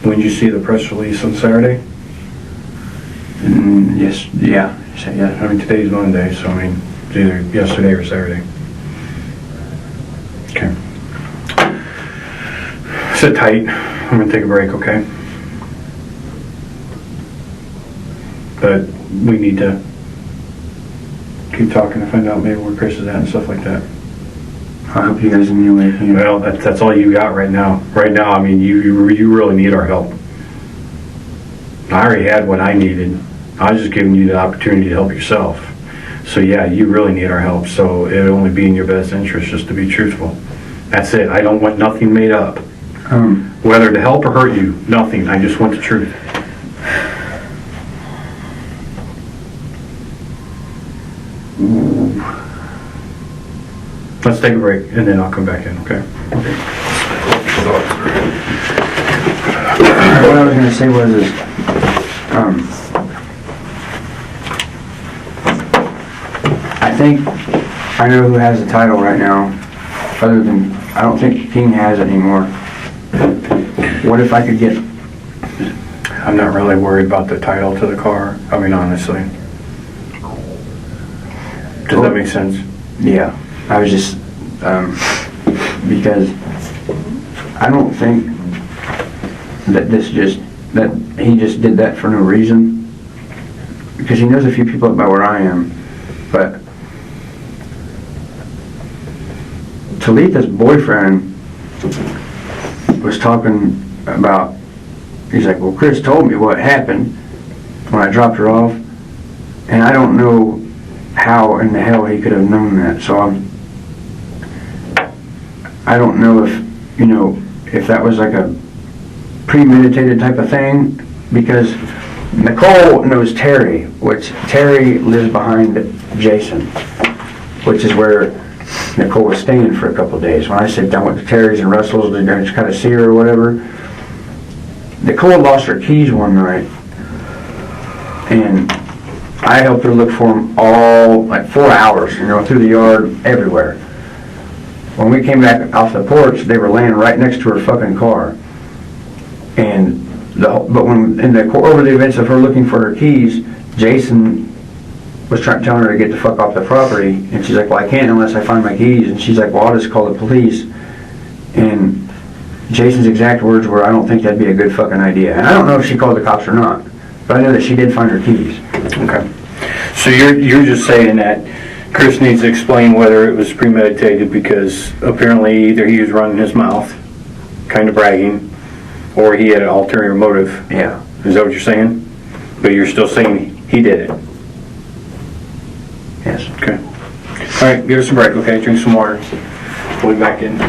When did you see the press release on Saturday? Yes, yeah. I mean, today's Monday, so I mean, it's either yesterday or Saturday. Okay. Sit tight. I'm gonna take a break, okay? But we need to keep talking to find out maybe where Chris is at and stuff like that. I hope you guys in any way. Well, that's all you got right now. Right now, I mean, you really need our help. I already had what I needed. I was just giving you the opportunity to help yourself. So yeah, you really need our help. So it'll only be in your best interest just to be truthful. That's it. I don't want nothing made up. Whether to help or hurt you, nothing. I just want the truth. Let's take a break and then I'll come back in, okay? What I was going to say was I think I know who has the title right now, other than, I don't think King has it anymore. What if I could get, I'm not really worried about the title to the car, I mean, honestly. Does that make sense? yeah, I was just, because I don't think that that he just did that for no reason. Because he knows a few people about where I am, but Talitha's boyfriend was talking about, he's like, well, Chris told me what happened when I dropped her off, and I don't know how in the hell he could have known that. So I don't know if, you know, if that was like a premeditated type of thing, because NIcole knows Terry, which Terry lives behind Jason, which is where NIcole was staying for a couple of days. When I said I went to Terry's and Russell's to just kind of see her or whatever, NIcole lost her keys one night, and I helped her look for them all, like 4 hours, you know, through the yard, everywhere. When we came back off the porch, they were laying right next to her fucking car. And but when over the events of her looking for her keys, Jason was telling her to get the fuck off the property, and she's like, well, I can't unless I find my keys. And she's like, well, I'll just call the police. And Jason's exact words were, I don't think that'd be a good fucking idea. And I don't know if she called the cops or not, but I know that she did find her keys. Okay. So you're just saying that Chris needs to explain whether it was premeditated, because apparently either he was running his mouth, kind of bragging, or he had an ulterior motive. Yeah. Is that what you're saying? But you're still saying he did it? Yes. Okay. All right, give us a break, okay? Drink some water. We'll be back in.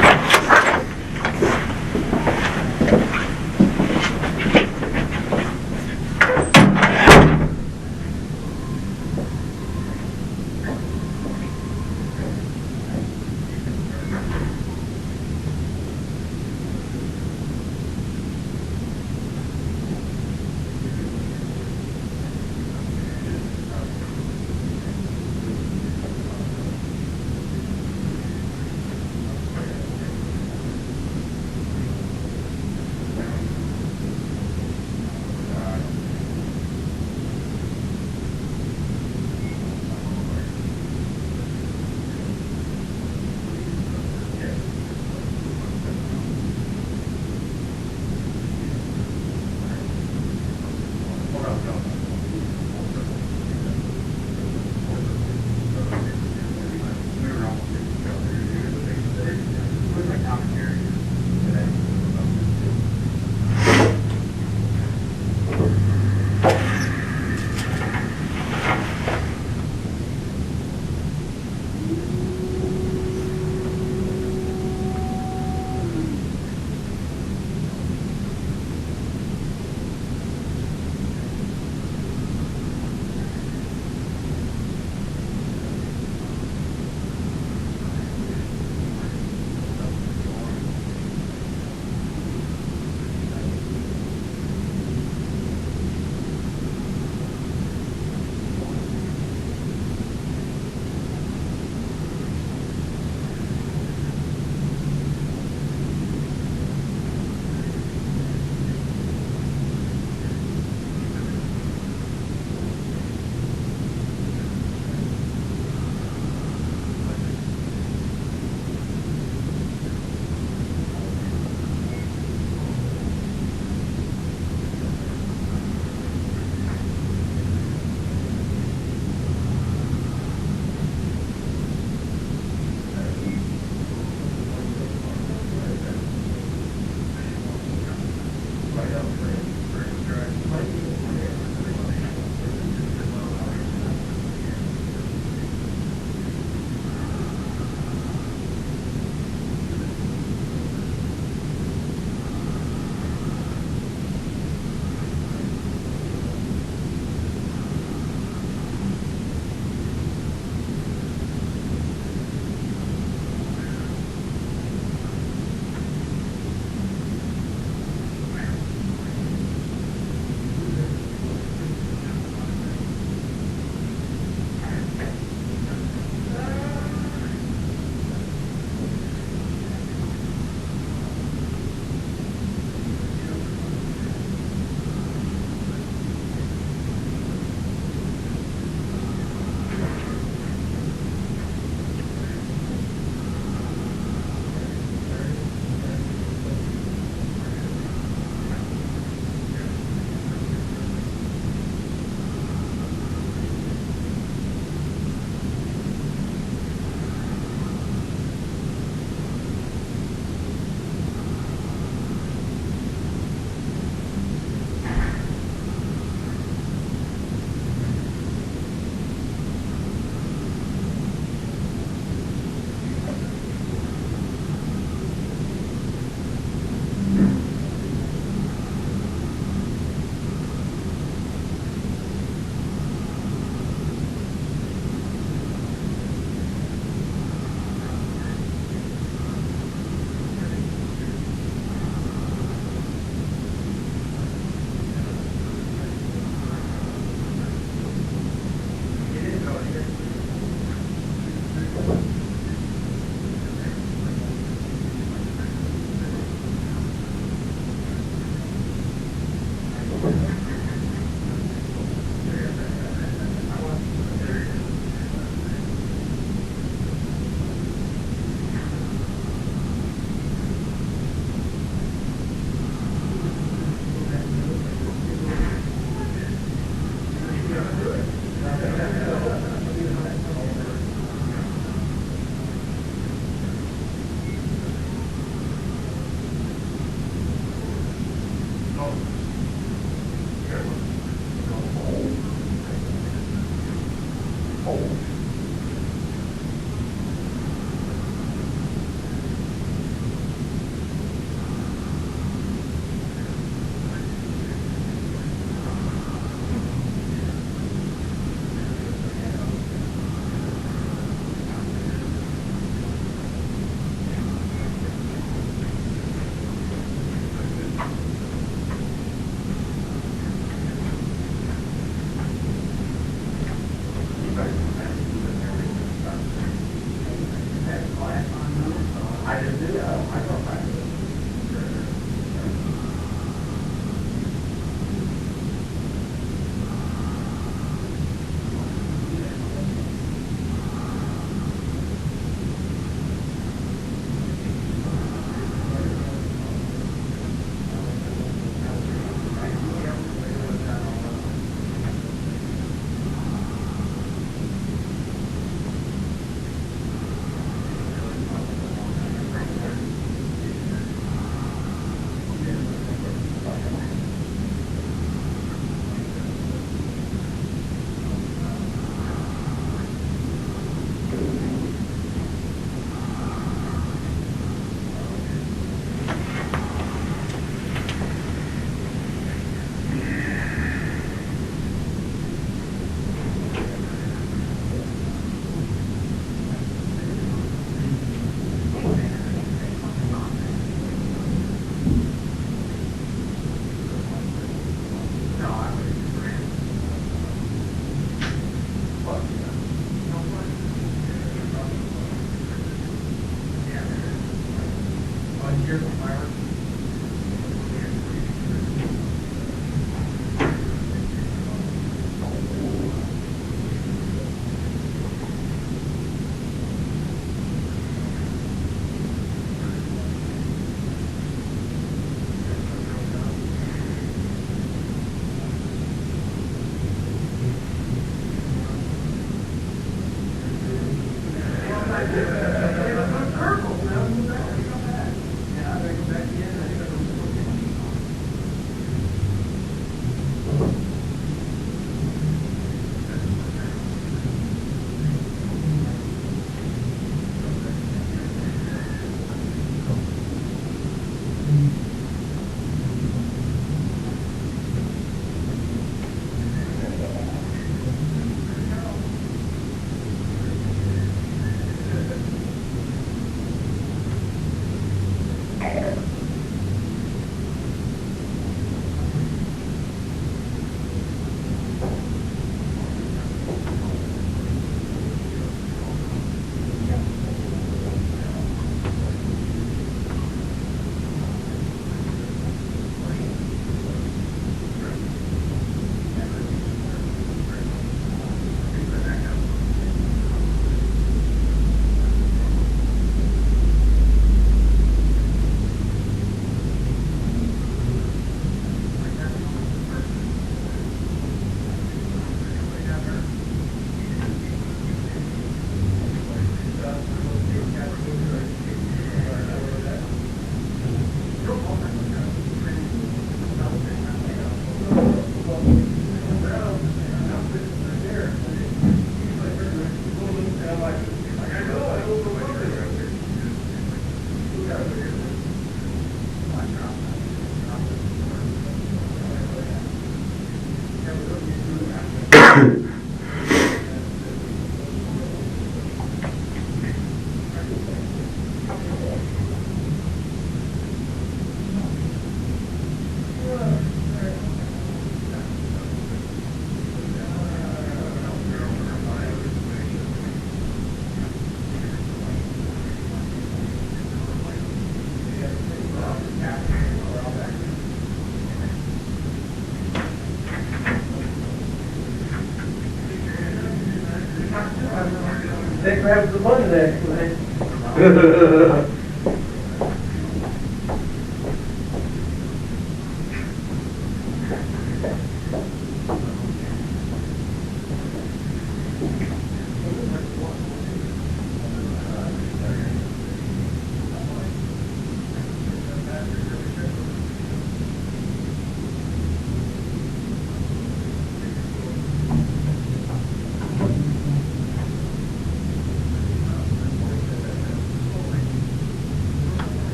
Thanks for having some fun today, man.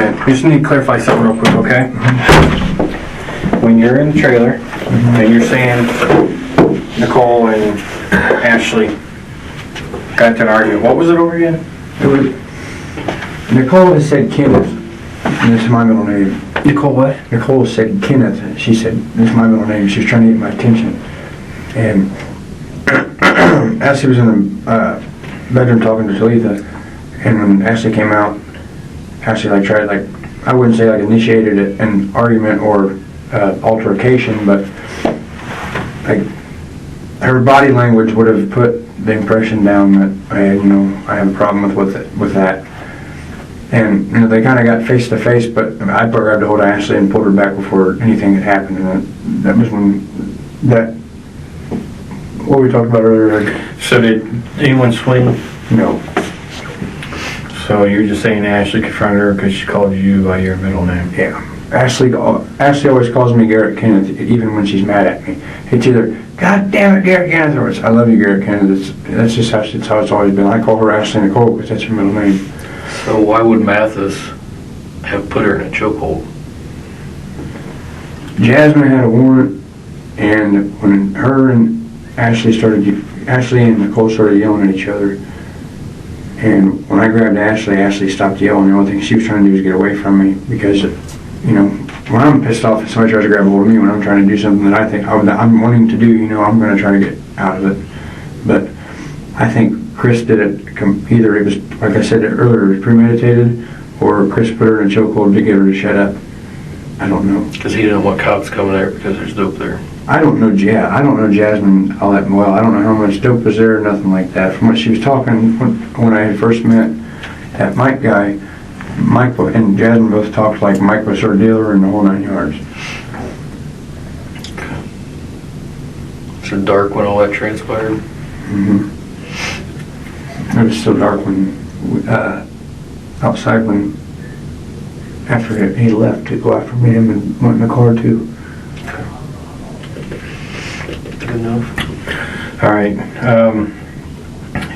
Okay, we just need to clarify something real quick, okay? When you're in the trailer, and you're saying Nicole and Ashley got into an argument, what was it over again? It was, Nicole has said Kenneth, and this is my middle name. Nicole what? Nicole said Kenneth, and she said, this is my middle name. She was trying to get my attention. And Ashley was in the bedroom talking to Talitha, and when Ashley came out, Ashley tried, I wouldn't say initiated an argument or altercation, but her body language would have put the impression down that I have a problem with that. And they kind of got face to face, but I grabbed a hold of Ashley and pulled her back before anything had happened. And that was when what we talked about earlier. So did anyone swing? No. So you're just saying Ashley confronted her because she called you by your middle name? Yeah. Ashley always calls me Garett Kenneth, even when she's mad at me. It's either, God damn it, Garett Kenneth, or it's, I love you, Garett Kenneth. That's just how it's always been. I call her Ashley Nicole because that's her middle name. So why would Mathis have put her in a chokehold? Jasmine had a warrant, and when her and Ashley and Nicole started yelling at each other, and when I grabbed Ashley, Ashley stopped yelling. The only thing she was trying to do was get away from me because, when I'm pissed off and somebody tries to grab a hold of me when I'm trying to do something that I think I'm wanting to do, I'm going to try to get out of it. But I think Chris did it, either it was, like I said earlier, it was premeditated, or Chris put her in a chokehold to get her to shut up. I don't know. Because he didn't want cops coming there because there's dope there. I don't know Jasmine all that well. I don't know how much dope was there or nothing like that. From what she was talking, when I had first met that Mike guy, Mike and Jasmine both talked like Mike was her dealer and the whole 9 yards. So dark when all that transpired? Mm-hmm. It was so dark when, outside after he left to go after me and went in the car too. Good enough. All right.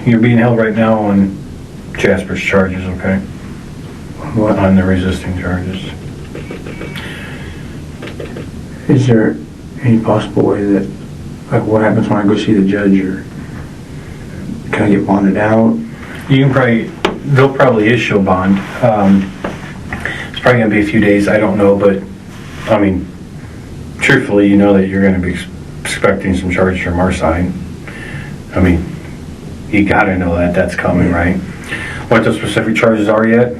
You're being held right now on Jasper's charges, okay? What? On the resisting charges. Is there any possible way that, what happens when I go see the judge, or can I get bonded out? They'll probably issue a bond. It's probably going to be a few days, I don't know, but, truthfully, you know that you're going to be expecting some charges from our side. You got to know that that's coming, right? What the specific charges are yet?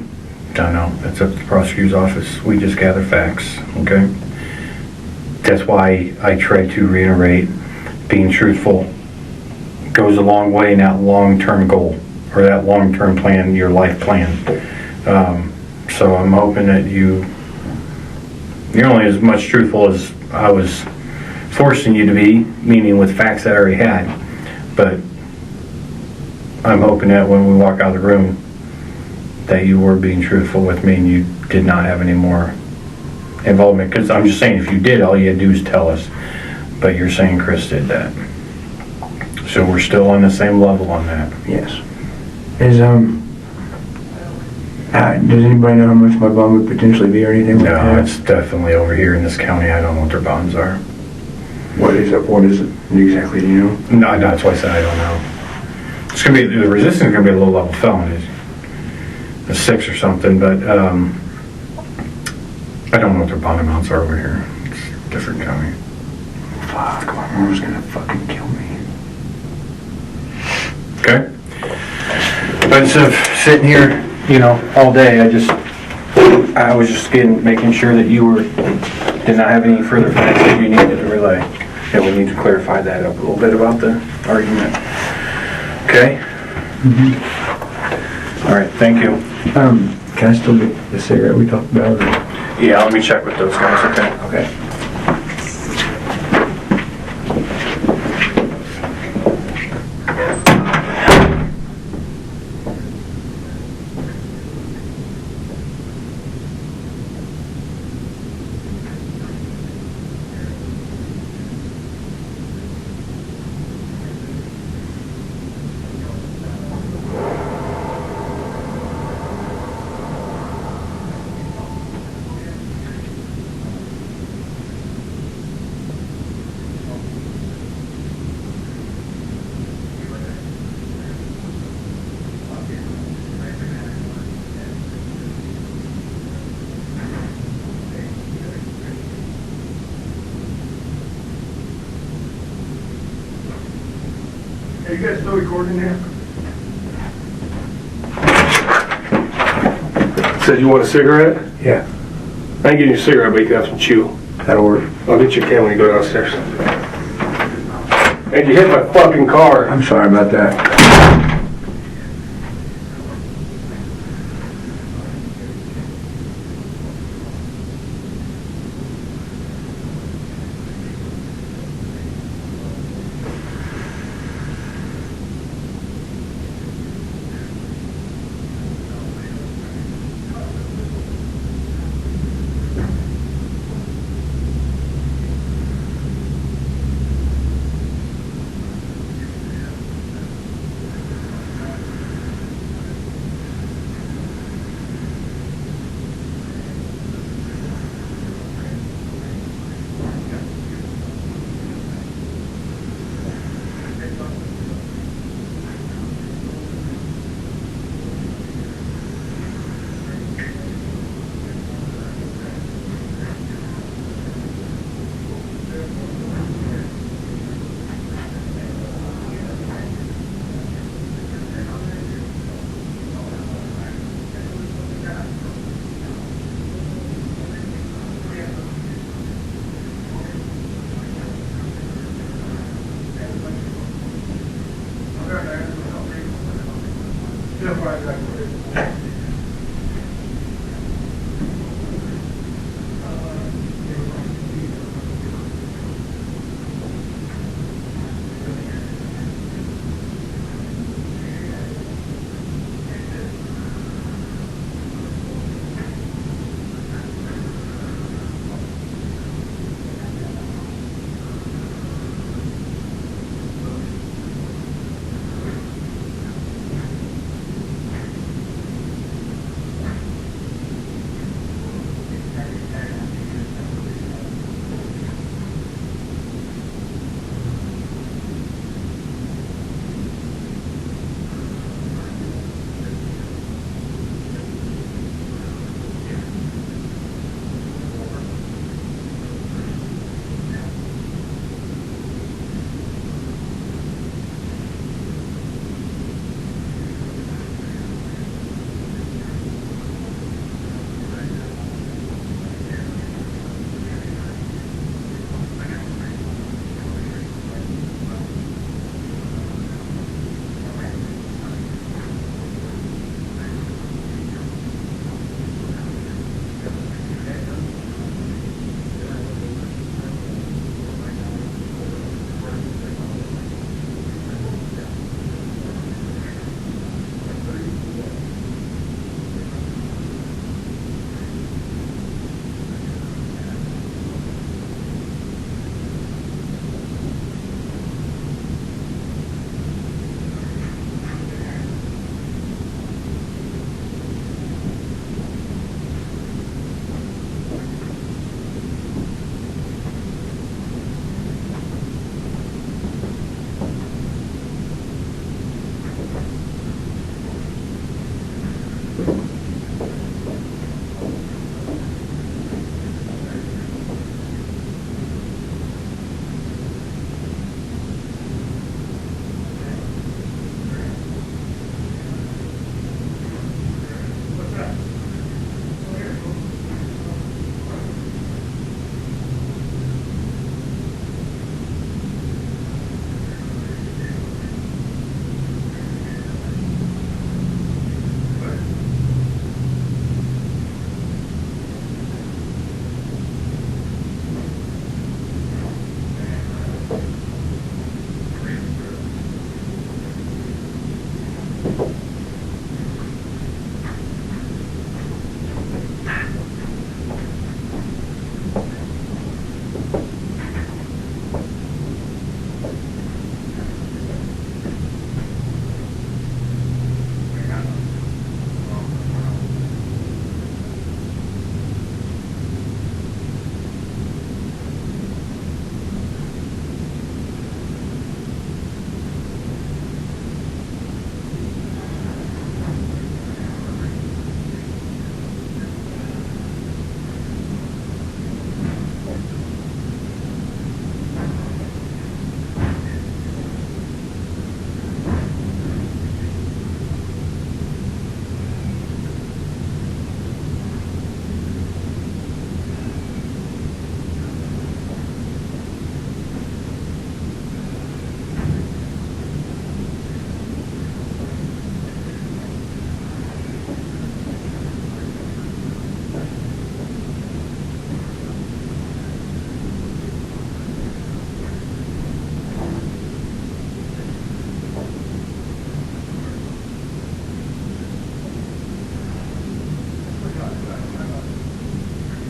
Don't know. That's up to the prosecutor's office. We just gather facts, okay? That's why I try to reiterate, being truthful goes a long way in that long-term goal, or that long-term plan, your life plan. So I'm hoping that you're only as much truthful as I was forcing you to be, meaning with facts that I already had. But I'm hoping that when we walk out of the room, that you were being truthful with me and you did not have any more involvement. Because I'm just saying, if you did, all you had to do is tell us. But you're saying Chris did that. So we're still on the same level on that. Yes. Does anybody know how much my bond would potentially be or anything like that? No, it's definitely over here in this county. I don't know what their bonds are. What is it exactly, do you know? No, that's why I said I don't know. It's gonna be, the resistance is gonna be a low level felony, a 6 or something, but I don't know what their bond amounts are over here. It's a different county. Fuck, my mom's gonna fucking kill me. Okay. But instead of sitting here, all day, I was just making sure that you did not have any further facts that you needed to relay. And we need to clarify that up a little bit about the argument. Okay? Mm-hmm. All right, thank you. Can I still get the cigarette we talked about? Or? Yeah, let me check with those guys, okay? Okay. Hey, you guys still recording here? Said you want a cigarette? Yeah, I ain't getting you a cigarette, but you can have some chew. that'll work. I'll get you a can when you go downstairs. And you hit my fucking car. I'm sorry about that.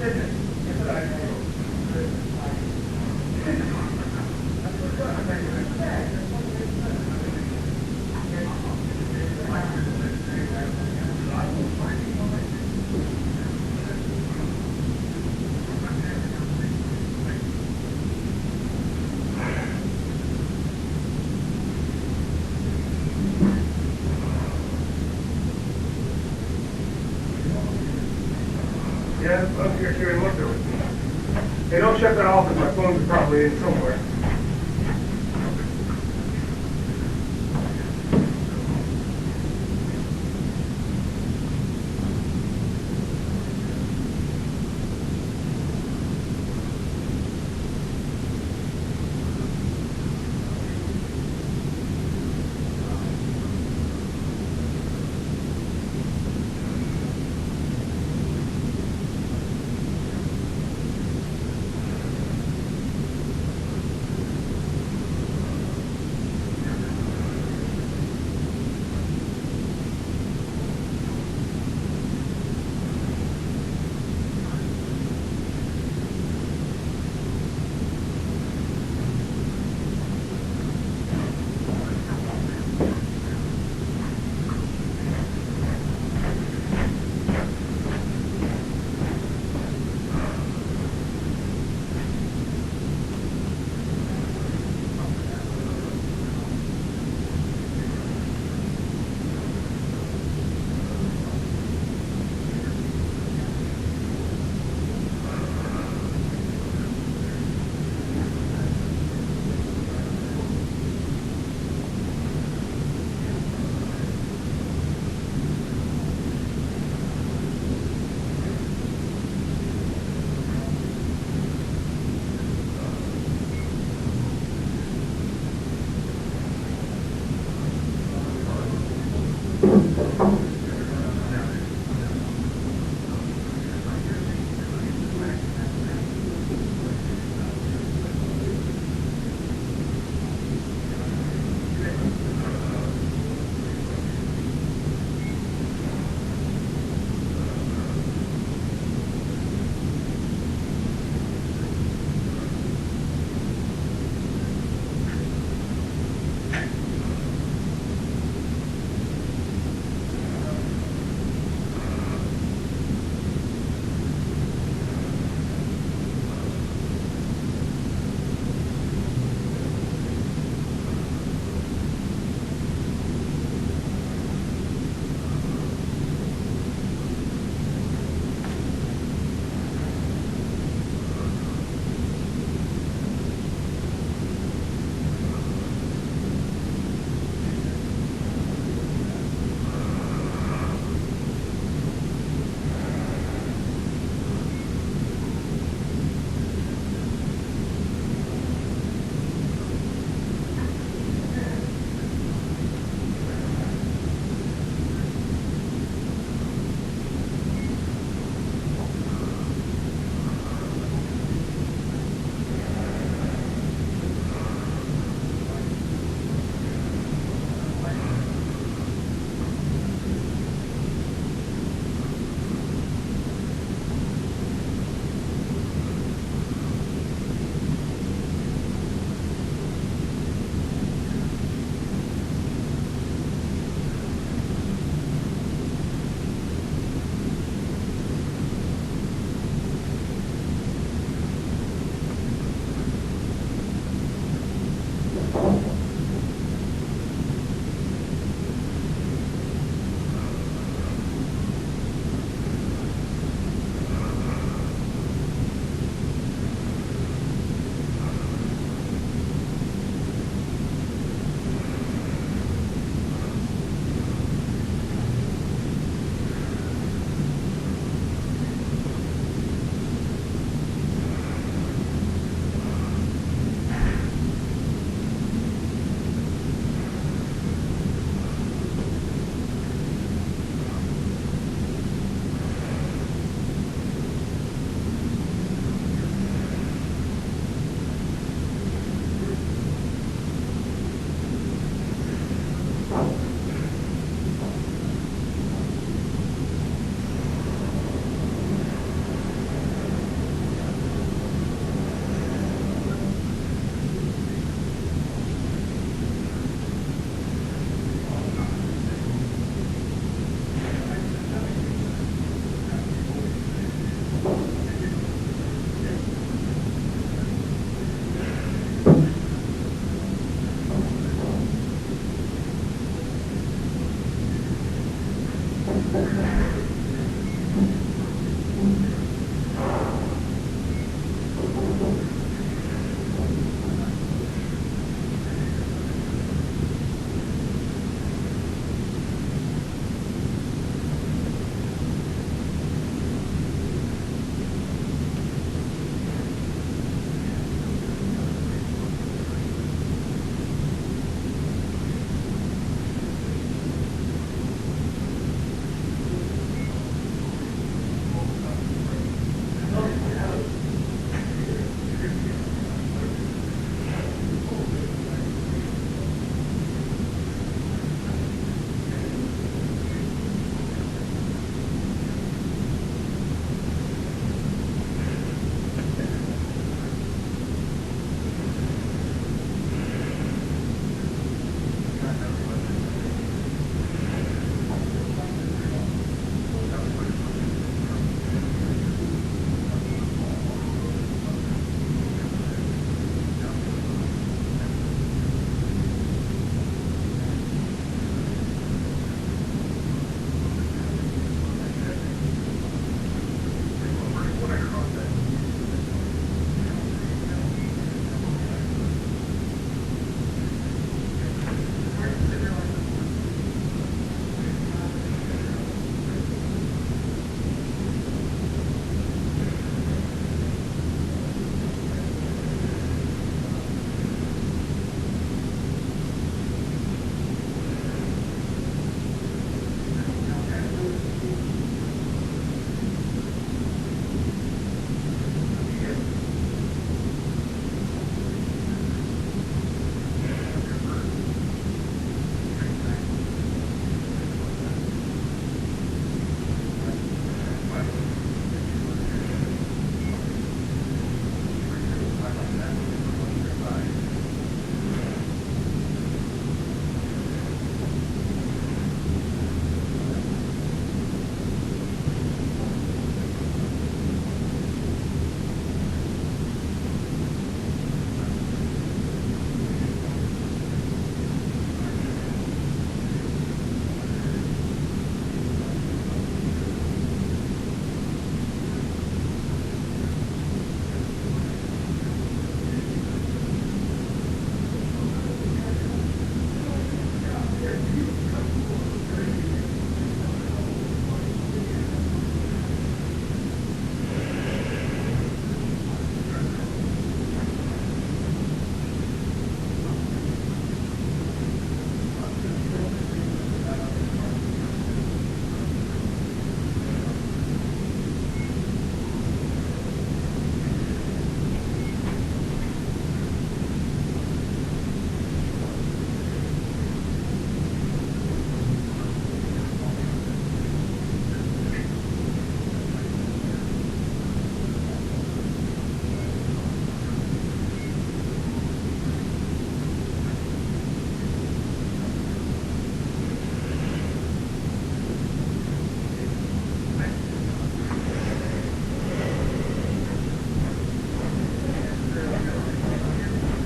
Yeah, I'm here carrying one door. Hey, don't shut that off if my phone's probably in somewhere.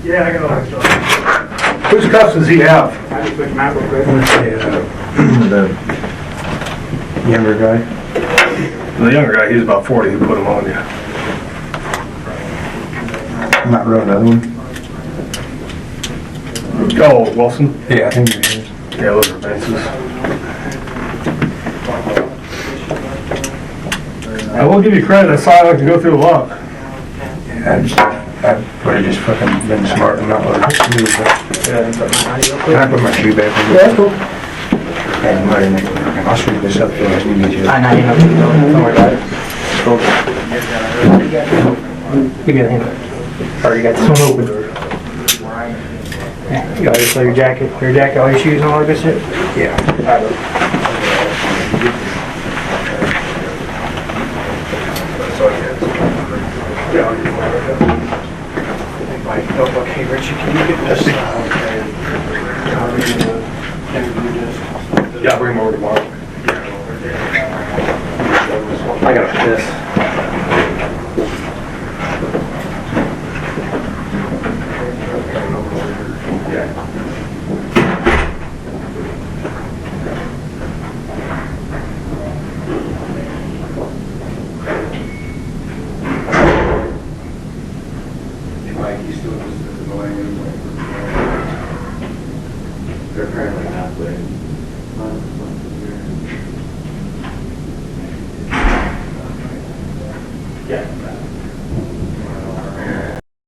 Yeah, I got all that stuff. Whose cuffs does he have? I just put them out real quick. Let's say, the younger guy. The younger guy, he's about 40, who put them on you. Not real, another one? Oh, Wilson? Yeah, I think it is. Yeah, those are Vince's. I will give you credit, I saw I can go through a lot. Yeah, I would have just fucking been smart and not let it do it. Can I put my shoe back on? Yeah, that's cool. I'll sweep this up for us. I know, you know, don't worry about it. You got him. Or you got this one open. Yeah, you got your jacket, all your shoes and all that good shit? Yeah. Okay, Richie, can you get this? Yeah, I'll bring them over tomorrow. I got this. They're apparently not, but